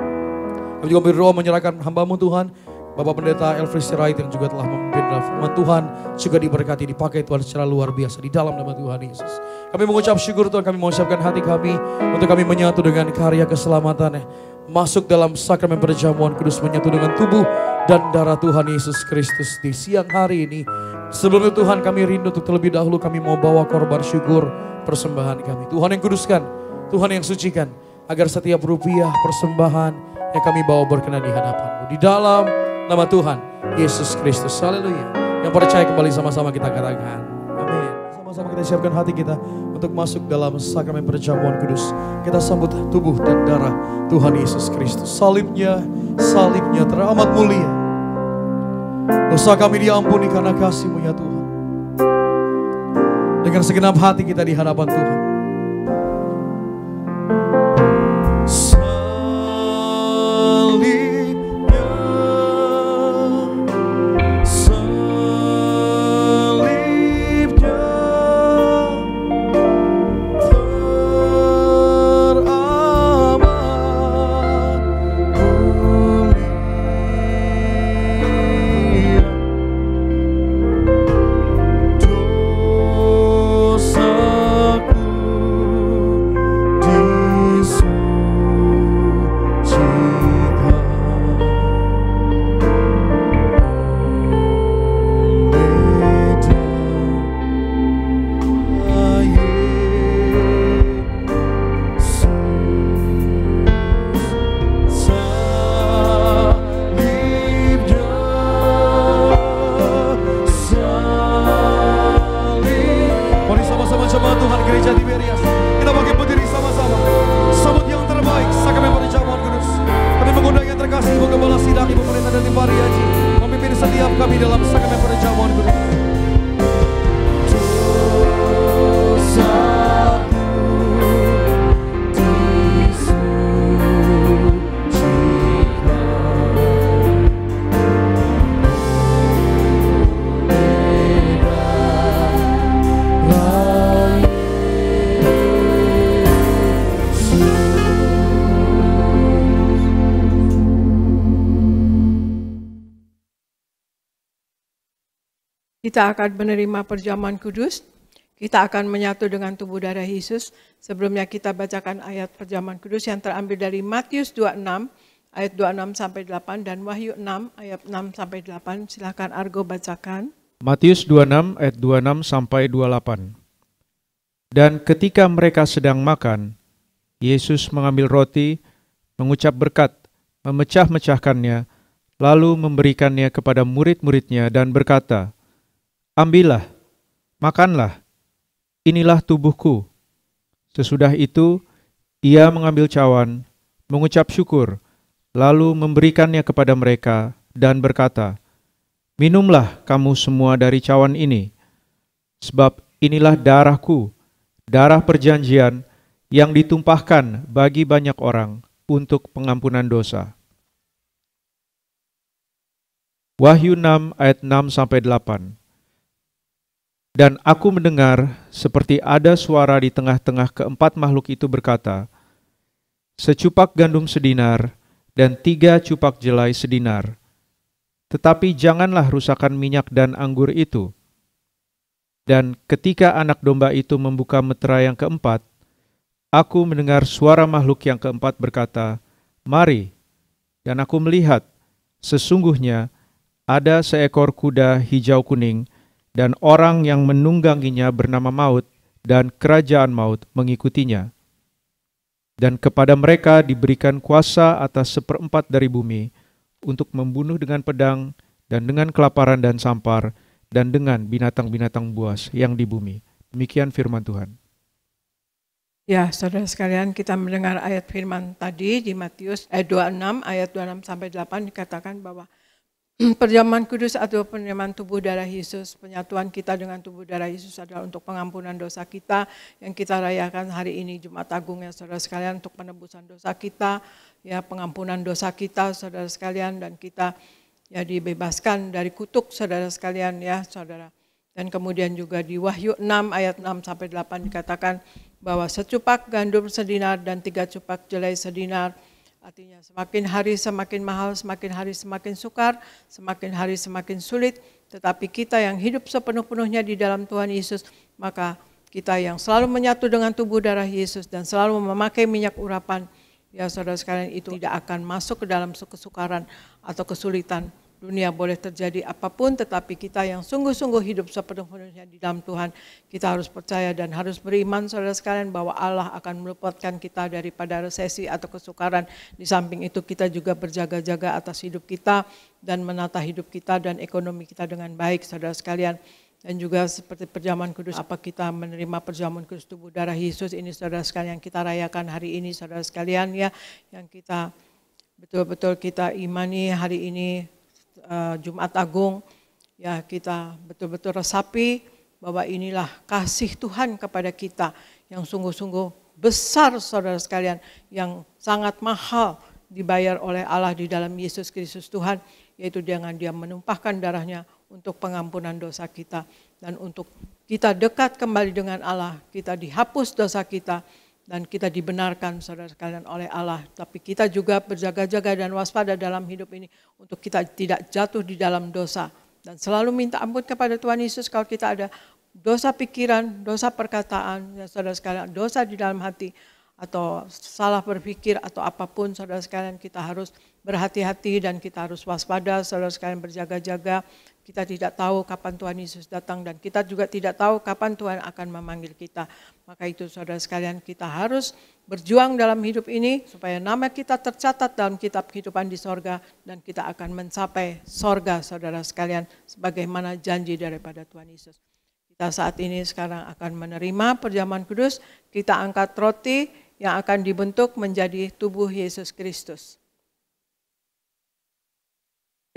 Kami juga berdoa menyerahkan hamba-Mu Tuhan, Bapak Pendeta Elfri Sirait yang juga telah memimpin dalam firman Tuhan, juga diberkati, dipakai Tuhan secara luar biasa di dalam nama Tuhan Yesus. Kami mengucap syukur Tuhan, kami mengucapkan hati kami untuk kami menyatu dengan karya keselamatannya, masuk dalam sakramen perjamuan kudus, menyatu dengan tubuh dan darah Tuhan Yesus Kristus di siang hari ini. Sebelum itu Tuhan, kami rindu untuk terlebih dahulu kami mau bawa korban syukur persembahan kami. Tuhan yang kuduskan, Tuhan yang sucikan, agar setiap rupiah persembahan yang kami bawa berkenan di hadapan-Mu. Di dalam nama Tuhan Yesus Kristus, haleluya. Yang percaya kembali sama-sama kita katakan amin. Sama-sama kita siapkan hati kita untuk masuk dalam sakramen perjamuan kudus. Kita sambut tubuh dan darah Tuhan Yesus Kristus. Salibnya teramat mulia. Dosa kami diampuni karena kasih-Mu ya Tuhan. Dengan segenap hati kita di hadapan Tuhan. Kita akan menerima perjamuan kudus, kita akan menyatu dengan tubuh darah Yesus. Sebelumnya kita bacakan ayat perjamuan kudus yang terambil dari Matius 26 ayat 26 sampai 8 dan Wahyu 6 ayat 6 sampai 8. Silakan Argo bacakan. Matius 26 ayat 26 sampai 28. Dan ketika mereka sedang makan, Yesus mengambil roti, mengucap berkat, memecah-mecahkannya, lalu memberikannya kepada murid-muridnya dan berkata, "Ambillah, makanlah, inilah tubuhku." Sesudah itu, ia mengambil cawan, mengucap syukur, lalu memberikannya kepada mereka dan berkata, "Minumlah kamu semua dari cawan ini, sebab inilah darahku, darah perjanjian yang ditumpahkan bagi banyak orang untuk pengampunan dosa." Wahyu 6 ayat 6-8. Dan aku mendengar seperti ada suara di tengah-tengah keempat makhluk itu berkata, secupak gandum sedinar dan 3 cupak jelai sedinar. Tetapi janganlah rusakkan minyak dan anggur itu. Dan ketika anak domba itu membuka metera yang keempat, aku mendengar suara makhluk yang keempat berkata, mari. Dan aku melihat, sesungguhnya ada seekor kuda hijau kuning, dan orang yang menungganginya bernama Maut, dan kerajaan maut mengikutinya. Dan kepada mereka diberikan kuasa atas 1/4 dari bumi, untuk membunuh dengan pedang, dan dengan kelaparan dan sampar, dan dengan binatang-binatang buas yang di bumi. Demikian firman Tuhan. Ya, saudara sekalian, kita mendengar ayat firman tadi di Matius ayat 26, ayat 26-8 dikatakan bahwa perjamuan kudus atau penyemahan tubuh darah Yesus, penyatuan kita dengan tubuh darah Yesus adalah untuk pengampunan dosa kita yang kita rayakan hari ini Jumat Agung ya saudara sekalian, untuk penebusan dosa kita, ya pengampunan dosa kita saudara sekalian, dan kita ya dibebaskan dari kutuk saudara sekalian ya saudara. Dan kemudian juga di Wahyu 6 ayat 6-8 dikatakan bahwa secupak gandum sedinar dan 3 cupak jelai sedinar. Artinya semakin hari semakin mahal, semakin hari semakin sukar, semakin hari semakin sulit. Tetapi kita yang hidup sepenuh-penuhnya di dalam Tuhan Yesus, maka kita yang selalu menyatu dengan tubuh darah Yesus dan selalu memakai minyak urapan, ya saudara sekalian, itu tidak akan masuk ke dalam kesukaran atau kesulitan. Dunia boleh terjadi apapun, tetapi kita yang sungguh-sungguh hidup sepenuh-penuhnya di dalam Tuhan, kita harus percaya dan harus beriman saudara sekalian bahwa Allah akan melepaskan kita daripada resesi atau kesukaran. Di samping itu kita juga berjaga-jaga atas hidup kita dan menata hidup kita dan ekonomi kita dengan baik saudara sekalian. Dan juga seperti perjamuan kudus, apa kita menerima perjamuan kudus tubuh darah Yesus ini saudara sekalian yang kita rayakan hari ini saudara sekalian ya, yang kita betul-betul kita imani hari ini Jumat Agung, ya kita betul-betul resapi bahwa inilah kasih Tuhan kepada kita yang sungguh-sungguh besar saudara sekalian, yang sangat mahal dibayar oleh Allah di dalam Yesus Kristus Tuhan, yaitu dengan Dia menumpahkan darahnya untuk pengampunan dosa kita dan untuk kita dekat kembali dengan Allah, kita dihapus dosa kita dan kita dibenarkan saudara sekalian oleh Allah. Tapi kita juga berjaga-jaga dan waspada dalam hidup ini untuk kita tidak jatuh di dalam dosa. Dan selalu minta ampun kepada Tuhan Yesus kalau kita ada dosa pikiran, dosa perkataan, ya saudara sekalian, dosa di dalam hati, atau salah berpikir atau apapun saudara sekalian, kita harus berhati-hati dan kita harus waspada saudara sekalian, berjaga-jaga. Kita tidak tahu kapan Tuhan Yesus datang dan kita juga tidak tahu kapan Tuhan akan memanggil kita. Maka itu saudara sekalian, kita harus berjuang dalam hidup ini supaya nama kita tercatat dalam kitab kehidupan di sorga dan kita akan mencapai sorga saudara sekalian sebagaimana janji daripada Tuhan Yesus. Kita saat ini sekarang akan menerima perjamuan kudus, kita angkat roti yang akan dibentuk menjadi tubuh Yesus Kristus.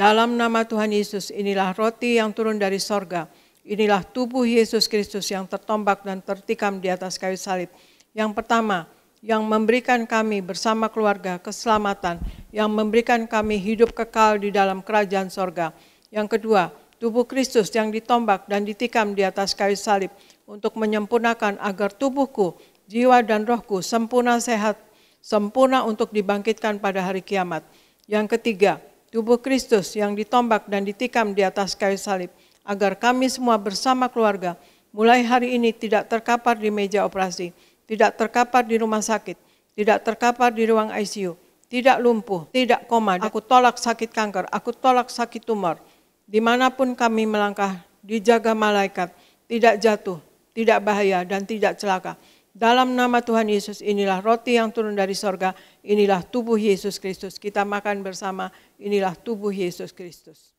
Dalam nama Tuhan Yesus, inilah roti yang turun dari sorga. Inilah tubuh Yesus Kristus yang tertombak dan tertikam di atas kayu salib. Yang pertama, yang memberikan kami bersama keluarga keselamatan, yang memberikan kami hidup kekal di dalam kerajaan sorga. Yang kedua, tubuh Kristus yang ditombak dan ditikam di atas kayu salib untuk menyempurnakan agar tubuhku, jiwa dan rohku sempurna sehat, sempurna untuk dibangkitkan pada hari kiamat. Yang ketiga, tubuh Kristus yang ditombak dan ditikam di atas kayu salib, agar kami semua bersama keluarga, mulai hari ini tidak terkapar di meja operasi, tidak terkapar di rumah sakit, tidak terkapar di ruang ICU, tidak lumpuh, tidak koma. Aku tolak sakit kanker, aku tolak sakit tumor. Dimanapun kami melangkah, dijaga malaikat, tidak jatuh, tidak bahaya, dan tidak celaka. Dalam nama Tuhan Yesus, inilah roti yang turun dari sorga, inilah tubuh Yesus Kristus. Kita makan bersama, inilah tubuh Yesus Kristus.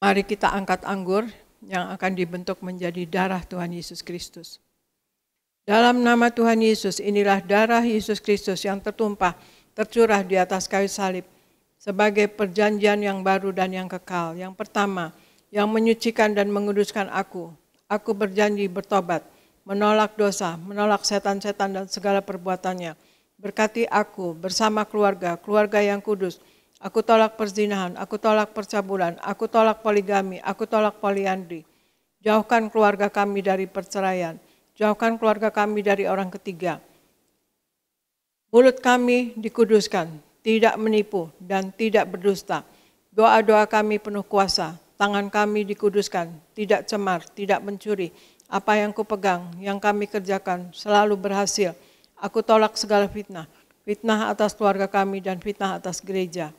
Mari kita angkat anggur yang akan dibentuk menjadi darah Tuhan Yesus Kristus. Dalam nama Tuhan Yesus, inilah darah Yesus Kristus yang tertumpah, tercurah di atas kayu salib sebagai perjanjian yang baru dan yang kekal. Yang pertama, yang menyucikan dan menguduskan aku. Aku berjanji bertobat, menolak dosa, menolak setan-setan dan segala perbuatannya. Berkati aku bersama keluarga yang kudus. Aku tolak perzinahan, aku tolak percabulan, aku tolak poligami, aku tolak poliandri. Jauhkan keluarga kami dari perceraian. Jauhkan keluarga kami dari orang ketiga. Mulut kami dikuduskan, tidak menipu dan tidak berdusta. Doa-doa kami penuh kuasa. Tangan kami dikuduskan, tidak cemar, tidak mencuri. Apa yang kupegang, yang kami kerjakan selalu berhasil. Aku tolak segala fitnah. Fitnah atas keluarga kami dan fitnah atas gereja.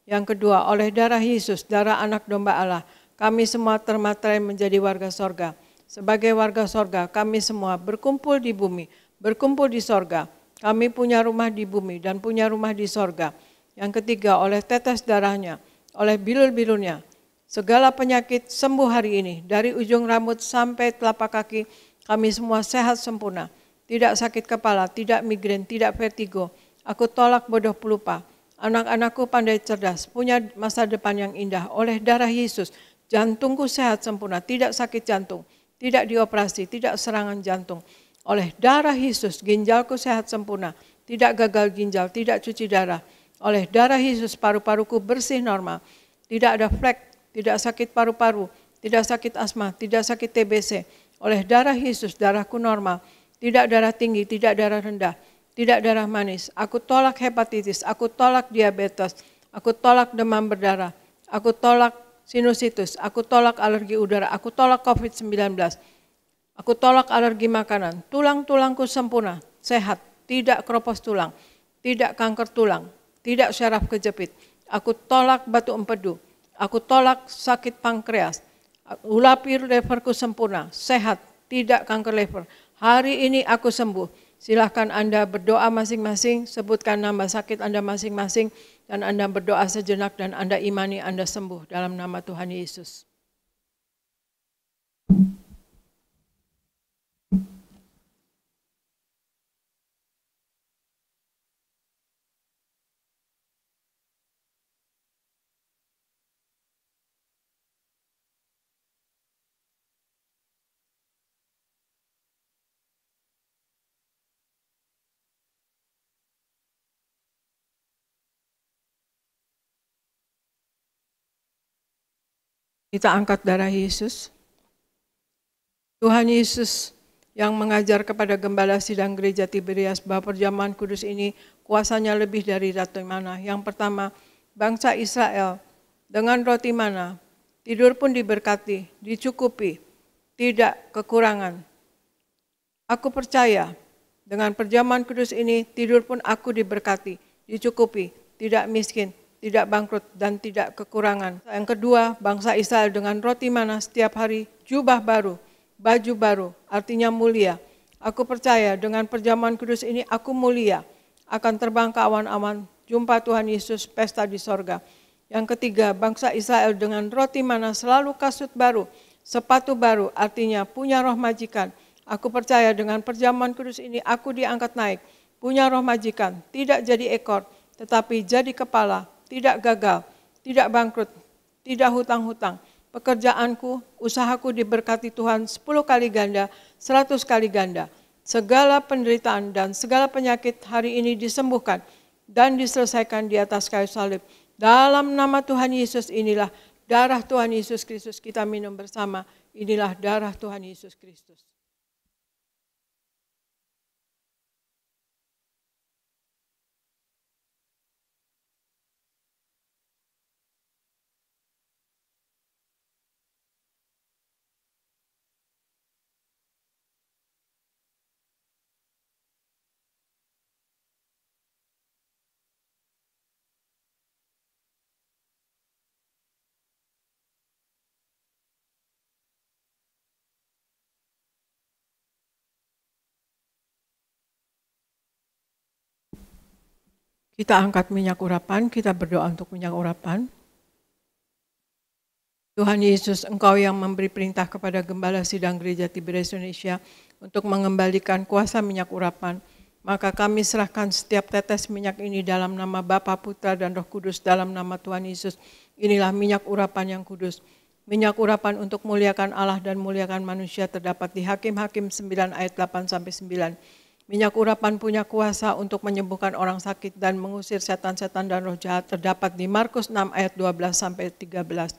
Yang kedua, oleh darah Yesus, darah anak domba Allah, kami semua termaterai menjadi warga sorga. Sebagai warga sorga, kami semua berkumpul di bumi, berkumpul di sorga. Kami punya rumah di bumi dan punya rumah di sorga. Yang ketiga, oleh tetes darahnya, oleh bilur-bilurnya, segala penyakit sembuh hari ini. Dari ujung rambut sampai telapak kaki, kami semua sehat sempurna. Tidak sakit kepala, tidak migrain, tidak vertigo. Aku tolak bodoh pelupa. Anak-anakku pandai cerdas, punya masa depan yang indah. Oleh darah Yesus, jantungku sehat sempurna, tidak sakit jantung. Tidak dioperasi, tidak serangan jantung. Oleh darah Yesus, ginjalku sehat sempurna, tidak gagal ginjal, tidak cuci darah. Oleh darah Yesus, paru-paruku bersih normal, tidak ada flek, tidak sakit paru-paru, tidak sakit asma, tidak sakit TBC. Oleh darah Yesus, darahku normal, tidak darah tinggi, tidak darah rendah, tidak darah manis. Aku tolak hepatitis, aku tolak diabetes, aku tolak demam berdarah, aku tolak sinusitis, aku tolak alergi udara, aku tolak COVID-19, aku tolak alergi makanan, tulang-tulangku sempurna, sehat, tidak keropos tulang, tidak kanker tulang, tidak syaraf kejepit, aku tolak batu empedu, aku tolak sakit pankreas, ulapi leverku sempurna, sehat, tidak kanker lever. Hari ini aku sembuh. Silahkan Anda berdoa masing-masing, sebutkan nama sakit Anda masing-masing, dan Anda berdoa sejenak dan Anda imani Anda sembuh dalam nama Tuhan Yesus. Kita angkat darah Yesus. Tuhan Yesus yang mengajar kepada gembala sidang gereja Tiberias bahwa perjamuan kudus ini kuasanya lebih dari roti mana. Yang pertama, bangsa Israel dengan roti mana, tidur pun diberkati, dicukupi, tidak kekurangan. Aku percaya dengan perjamuan kudus ini, tidur pun aku diberkati, dicukupi, tidak miskin, tidak bangkrut, dan tidak kekurangan. Yang kedua, bangsa Israel dengan roti mana setiap hari, jubah baru, baju baru, artinya mulia. Aku percaya dengan perjamuan kudus ini aku mulia, akan terbang ke awan-awan, jumpa Tuhan Yesus, pesta di sorga. Yang ketiga, bangsa Israel dengan roti mana selalu kasut baru, sepatu baru, artinya punya roh majikan. Aku percaya dengan perjamuan kudus ini aku diangkat naik, punya roh majikan, tidak jadi ekor, tetapi jadi kepala, tidak gagal, tidak bangkrut, tidak hutang-hutang. Pekerjaanku, usahaku diberkati Tuhan 10 kali ganda, 100 kali ganda. Segala penderitaan dan segala penyakit hari ini disembuhkan dan diselesaikan di atas kayu salib. Dalam nama Tuhan Yesus inilah darah Tuhan Yesus Kristus, kita minum bersama. Inilah darah Tuhan Yesus Kristus. Kita angkat minyak urapan, kita berdoa untuk minyak urapan. Tuhan Yesus, Engkau yang memberi perintah kepada Gembala Sidang Gereja Tiberias Indonesia untuk mengembalikan kuasa minyak urapan. Maka kami serahkan setiap tetes minyak ini dalam nama Bapa, Putra, dan Roh Kudus dalam nama Tuhan Yesus. Inilah minyak urapan yang kudus. Minyak urapan untuk muliakan Allah dan muliakan manusia terdapat di Hakim-Hakim 9 ayat 8-9. Minyak urapan punya kuasa untuk menyembuhkan orang sakit dan mengusir setan-setan dan roh jahat terdapat di Markus 6 ayat 12-13.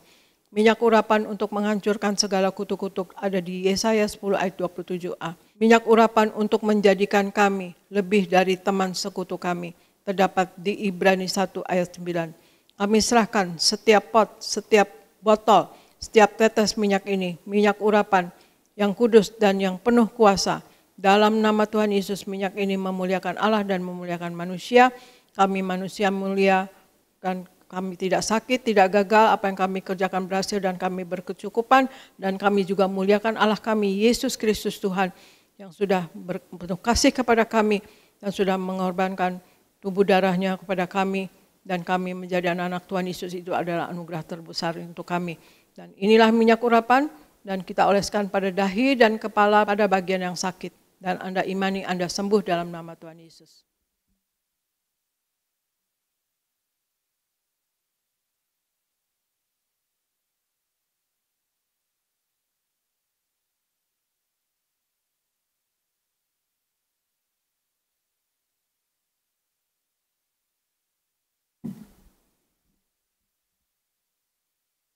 Minyak urapan untuk menghancurkan segala kutuk-kutuk ada di Yesaya 10 ayat 27a. Minyak urapan untuk menjadikan kami lebih dari teman sekutu kami terdapat di Ibrani 1 ayat 9. Kami serahkan setiap pot, setiap botol, setiap tetes minyak ini, minyak urapan yang kudus dan yang penuh kuasa. Dalam nama Tuhan Yesus, minyak ini memuliakan Allah dan memuliakan manusia. Kami manusia mulia dan kami tidak sakit, tidak gagal, apa yang kami kerjakan berhasil dan kami berkecukupan. Dan kami juga muliakan Allah kami, Yesus Kristus Tuhan, yang sudah berpenuh kasih kepada kami dan sudah mengorbankan tubuh darahnya kepada kami. Dan kami menjadi anak-anak Tuhan Yesus, itu adalah anugerah terbesar untuk kami. Dan inilah minyak urapan dan kita oleskan pada dahi dan kepala pada bagian yang sakit. Dan Anda imani Anda sembuh dalam nama Tuhan Yesus.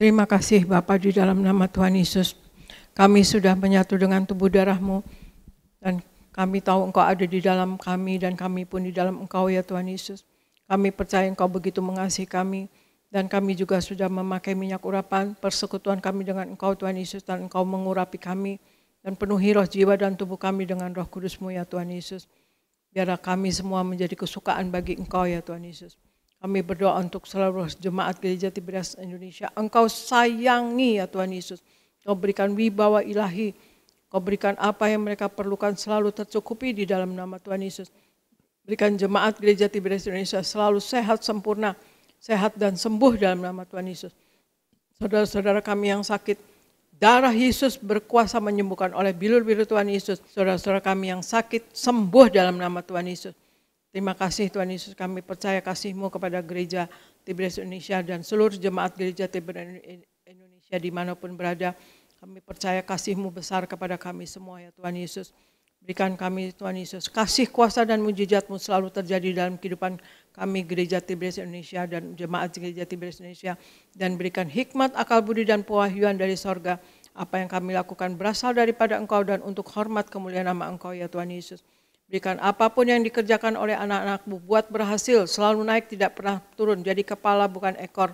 Terima kasih Bapa di dalam nama Tuhan Yesus. Kami sudah menyatu dengan tubuh darah-Mu dan kami tahu Engkau ada di dalam kami dan kami pun di dalam Engkau ya Tuhan Yesus. Kami percaya Engkau begitu mengasihi kami dan kami juga sudah memakai minyak urapan persekutuan kami dengan Engkau Tuhan Yesus dan Engkau mengurapi kami dan penuhi roh jiwa dan tubuh kami dengan Roh Kudus-Mu ya Tuhan Yesus. Biarlah kami semua menjadi kesukaan bagi Engkau ya Tuhan Yesus. Kami berdoa untuk seluruh jemaat Gereja Tiberias Indonesia. Engkau sayangi ya Tuhan Yesus. Kau berikan wibawa ilahi. Kau berikan apa yang mereka perlukan selalu tercukupi di dalam nama Tuhan Yesus. Berikan jemaat Gereja Tiberias Indonesia selalu sehat, sempurna, sehat dan sembuh dalam nama Tuhan Yesus. Saudara-saudara kami yang sakit, darah Yesus berkuasa menyembuhkan oleh bilur-bilur Tuhan Yesus. Saudara-saudara kami yang sakit, sembuh dalam nama Tuhan Yesus. Terima kasih Tuhan Yesus, kami percaya kasih-Mu kepada Gereja Tiberias Indonesia dan seluruh jemaat Gereja Tiberias Indonesia dimanapun berada. Kami percaya kasih-Mu besar kepada kami semua ya Tuhan Yesus. Berikan kami Tuhan Yesus, kasih kuasa dan mujizat-Mu selalu terjadi dalam kehidupan kami Gereja Tiberias Indonesia dan jemaat Gereja Tiberias Indonesia. Dan berikan hikmat, akal budi dan pewahyuan dari sorga. Apa yang kami lakukan berasal daripada Engkau dan untuk hormat kemuliaan nama Engkau ya Tuhan Yesus. Berikan apapun yang dikerjakan oleh anak-anak-Mu, buat berhasil, selalu naik, tidak pernah turun, jadi kepala bukan ekor.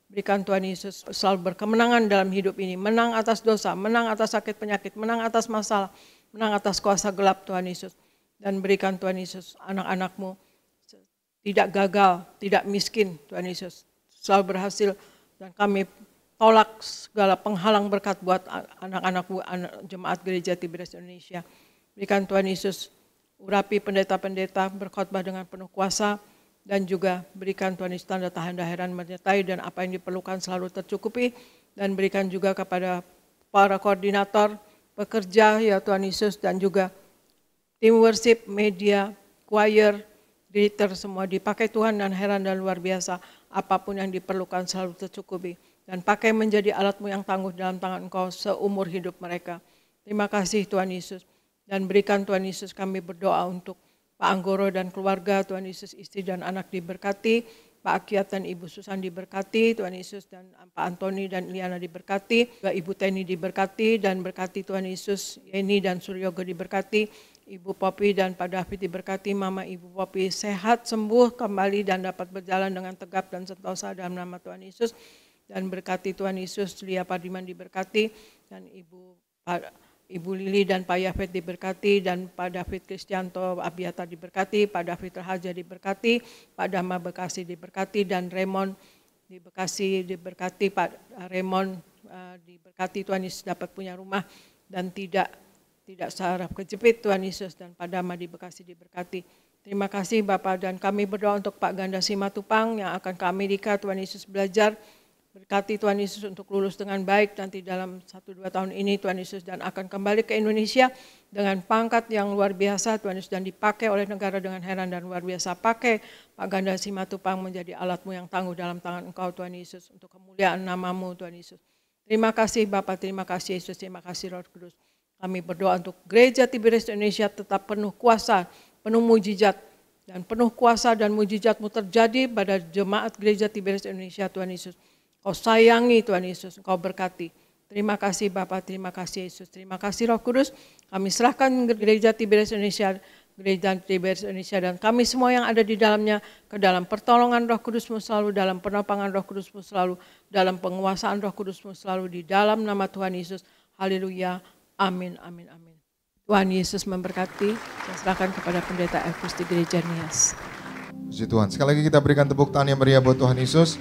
Berikan Tuhan Yesus selalu berkemenangan dalam hidup ini, menang atas dosa, menang atas sakit penyakit, menang atas masalah, menang atas kuasa gelap Tuhan Yesus. Dan berikan Tuhan Yesus anak-anak-Mu tidak gagal, tidak miskin Tuhan Yesus, selalu berhasil. Dan kami tolak segala penghalang berkat buat anak-anak-Mu, jemaat Gereja Tiberias Indonesia. Berikan Tuhan Yesus urapi pendeta-pendeta berkhotbah dengan penuh kuasa dan juga berikan Tuhan Yesus tanda tanda heran menyertai dan apa yang diperlukan selalu tercukupi dan berikan juga kepada para koordinator, pekerja ya Tuhan Yesus dan juga tim worship, media, choir, greeter semua dipakai Tuhan dan heran dan luar biasa apapun yang diperlukan selalu tercukupi dan pakai menjadi alat-Mu yang tangguh dalam tangan Engkau seumur hidup mereka. Terima kasih Tuhan Yesus. Dan berikan Tuhan Yesus kami berdoa untuk Pak Anggoro dan keluarga, Tuhan Yesus istri dan anak diberkati, Pak Akiat dan Ibu Susan diberkati, Tuhan Yesus dan Pak Antoni dan Liana diberkati, juga Ibu Teni diberkati dan berkati Tuhan Yesus, Yeni dan Suryogo diberkati, Ibu Popi dan Pak David diberkati, Mama Ibu Popi sehat, sembuh kembali dan dapat berjalan dengan tegap dan sentosa dalam nama Tuhan Yesus. Dan berkati Tuhan Yesus, Lia Pardiman diberkati dan Ibu Lili dan Pak Yafet diberkati dan Pak David Kristianto Abiata diberkati, Pak David Rahaja diberkati, Pak Dama Bekasi diberkati dan Raymond di Bekasi diberkati, Pak Raymond diberkati Tuhan Yesus dapat punya rumah dan tidak saraf kejepit Tuhan Yesus dan Pak Dama di Bekasi diberkati. Terima kasih Bapak dan kami berdoa untuk Pak Ganda Simatupang yang akan ke Amerika Tuhan Yesus belajar Berkati Tuhan Yesus untuk lulus dengan baik nanti dalam 1-2 tahun ini Tuhan Yesus, dan akan kembali ke Indonesia dengan pangkat yang luar biasa Tuhan Yesus, dan dipakai oleh negara dengan heran dan luar biasa. Pakai Pak Ganda Simatupang menjadi alat-Mu yang tangguh dalam tangan Engkau Tuhan Yesus, untuk kemuliaan nama-Mu Tuhan Yesus. Terima kasih Bapa, terima kasih Yesus, terima kasih Roh Kudus. Kami berdoa untuk Gereja Tiberias Indonesia tetap penuh kuasa, penuh mujizat, dan penuh kuasa dan mujizat-Mu terjadi pada jemaat Gereja Tiberias Indonesia Tuhan Yesus. Kau sayangi Tuhan Yesus, Kau berkati. Terima kasih Bapa, terima kasih Yesus, terima kasih Roh Kudus. Kami serahkan Gereja Tiberias Indonesia, Gereja Tiberias Indonesia dan kami semua yang ada di dalamnya ke dalam pertolongan Roh Kudus-Mu selalu, dalam penopangan Roh Kudus-Mu selalu, dalam penguasaan Roh Kudus-Mu selalu, di dalam nama Tuhan Yesus. Haleluya, amin, amin, amin. Tuhan Yesus memberkati. Saya serahkan kepada Pendeta Elvis di Gereja Nias. Puji Tuhan. Sekali lagi kita berikan tepuk tangan yang meriah buat Tuhan Yesus.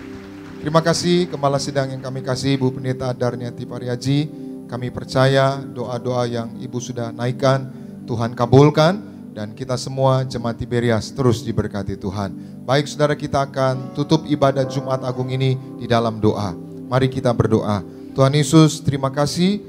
Terima kasih Gembala Sidang yang kami kasih, Ibu Pendeta Darniati Pariaji. Kami percaya doa-doa yang Ibu sudah naikkan, Tuhan kabulkan. Dan kita semua jemaat Tiberias terus diberkati Tuhan. Baik saudara, kita akan tutup ibadah Jumat Agung ini di dalam doa. Mari kita berdoa. Tuhan Yesus, terima kasih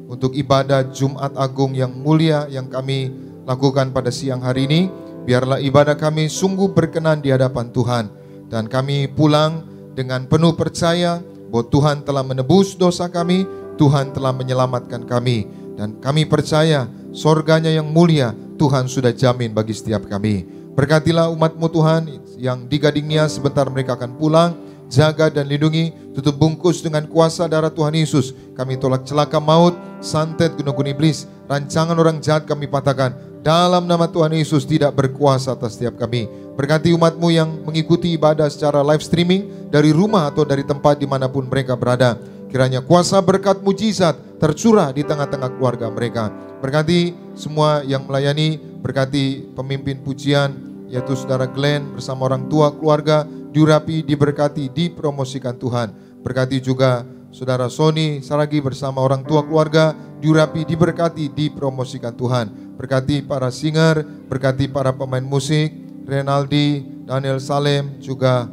untuk ibadah Jumat Agung yang mulia yang kami lakukan pada siang hari ini. Biarlah ibadah kami sungguh berkenan di hadapan Tuhan. Dan kami pulang dengan penuh percaya bahwa Tuhan telah menebus dosa kami, Tuhan telah menyelamatkan kami. Dan kami percaya sorganya yang mulia Tuhan sudah jamin bagi setiap kami. Berkatilah umat-Mu Tuhan yang di Gading Nias, sebentar mereka akan pulang. Jaga dan lindungi, tutup bungkus dengan kuasa darah Tuhan Yesus. Kami tolak celaka maut, santet gunung-gunung iblis, rancangan orang jahat kami patahkan. Dalam nama Tuhan Yesus tidak berkuasa atas setiap kami. Berkati umat-Mu yang mengikuti ibadah secara live streaming dari rumah atau dari tempat dimanapun mereka berada. Kiranya kuasa berkat mujizat tercurah di tengah-tengah keluarga mereka. Berkati semua yang melayani, berkati pemimpin pujian yaitu Saudara Glenn bersama orang tua keluarga, diurapi, diberkati, dipromosikan Tuhan. Berkati juga Saudara Sony Saragi bersama orang tua keluarga, diurapi, diberkati, dipromosikan Tuhan. Berkati para singer, berkati para pemain musik, Renaldi, Daniel Salem, juga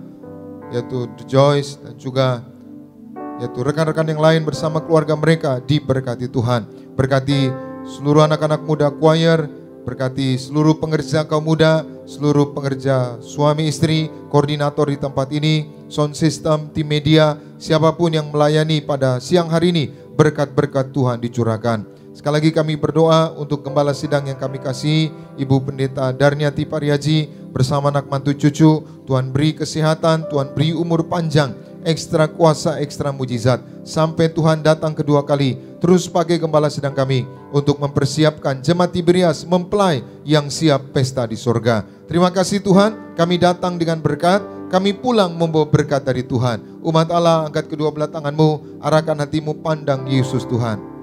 yaitu Joyce, dan juga yaitu rekan-rekan yang lain bersama keluarga mereka, diberkati Tuhan. Berkati seluruh anak-anak muda choir, berkati seluruh pengerja kaum muda, seluruh pengerja suami istri, koordinator di tempat ini, sound system, tim media, siapapun yang melayani pada siang hari ini, berkat-berkat Tuhan dicurahkan. Sekali lagi kami berdoa untuk Gembala Sidang yang kami kasih, Ibu Pendeta Darniati Pariaji bersama anak mantu cucu. Tuhan beri kesehatan, Tuhan beri umur panjang, ekstra kuasa, ekstra mujizat, sampai Tuhan datang kedua kali. Terus pakai Gembala Sidang kami untuk mempersiapkan jemaat Tiberias mempelai yang siap pesta di surga. Terima kasih Tuhan, kami datang dengan berkat, kami pulang membawa berkat dari Tuhan. Umat Allah, angkat kedua belah tanganmu, arahkan hatimu pandang Yesus Tuhan.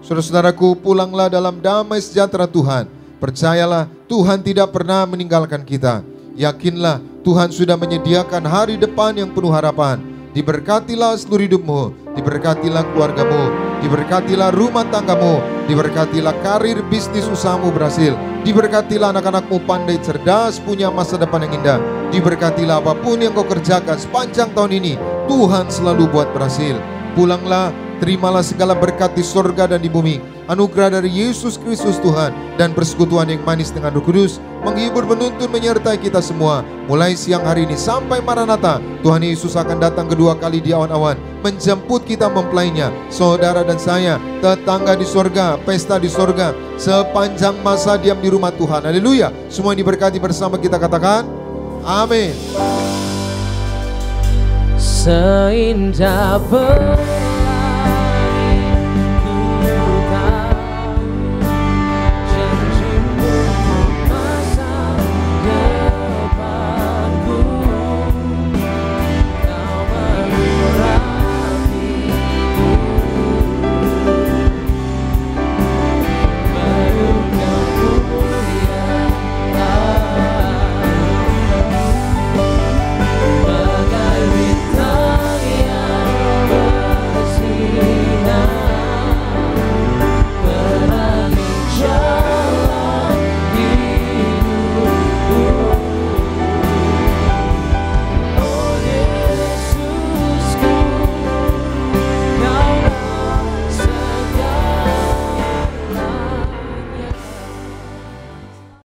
Saudara-saudaraku, pulanglah dalam damai sejahtera Tuhan. Percayalah, Tuhan tidak pernah meninggalkan kita. Yakinlah, Tuhan sudah menyediakan hari depan yang penuh harapan. Diberkatilah seluruh hidupmu, diberkatilah keluargamu, diberkatilah rumah tanggamu, diberkatilah karir bisnis usahamu berhasil, diberkatilah anak-anakmu pandai cerdas, punya masa depan yang indah, diberkatilah apapun yang kau kerjakan sepanjang tahun ini, Tuhan selalu buat berhasil. Pulanglah, terimalah segala berkat di surga dan di bumi, anugerah dari Yesus Kristus Tuhan, dan persekutuan yang manis dengan Roh Kudus menghibur, menuntun, menyertai kita semua mulai siang hari ini sampai Maranatha. Tuhan Yesus akan datang kedua kali di awan-awan, menjemput kita mempelainya, saudara dan saya, tetangga di surga, pesta di surga, sepanjang masa diam di rumah Tuhan. Haleluya. Semua yang diberkati bersama kita katakan amin. Seindah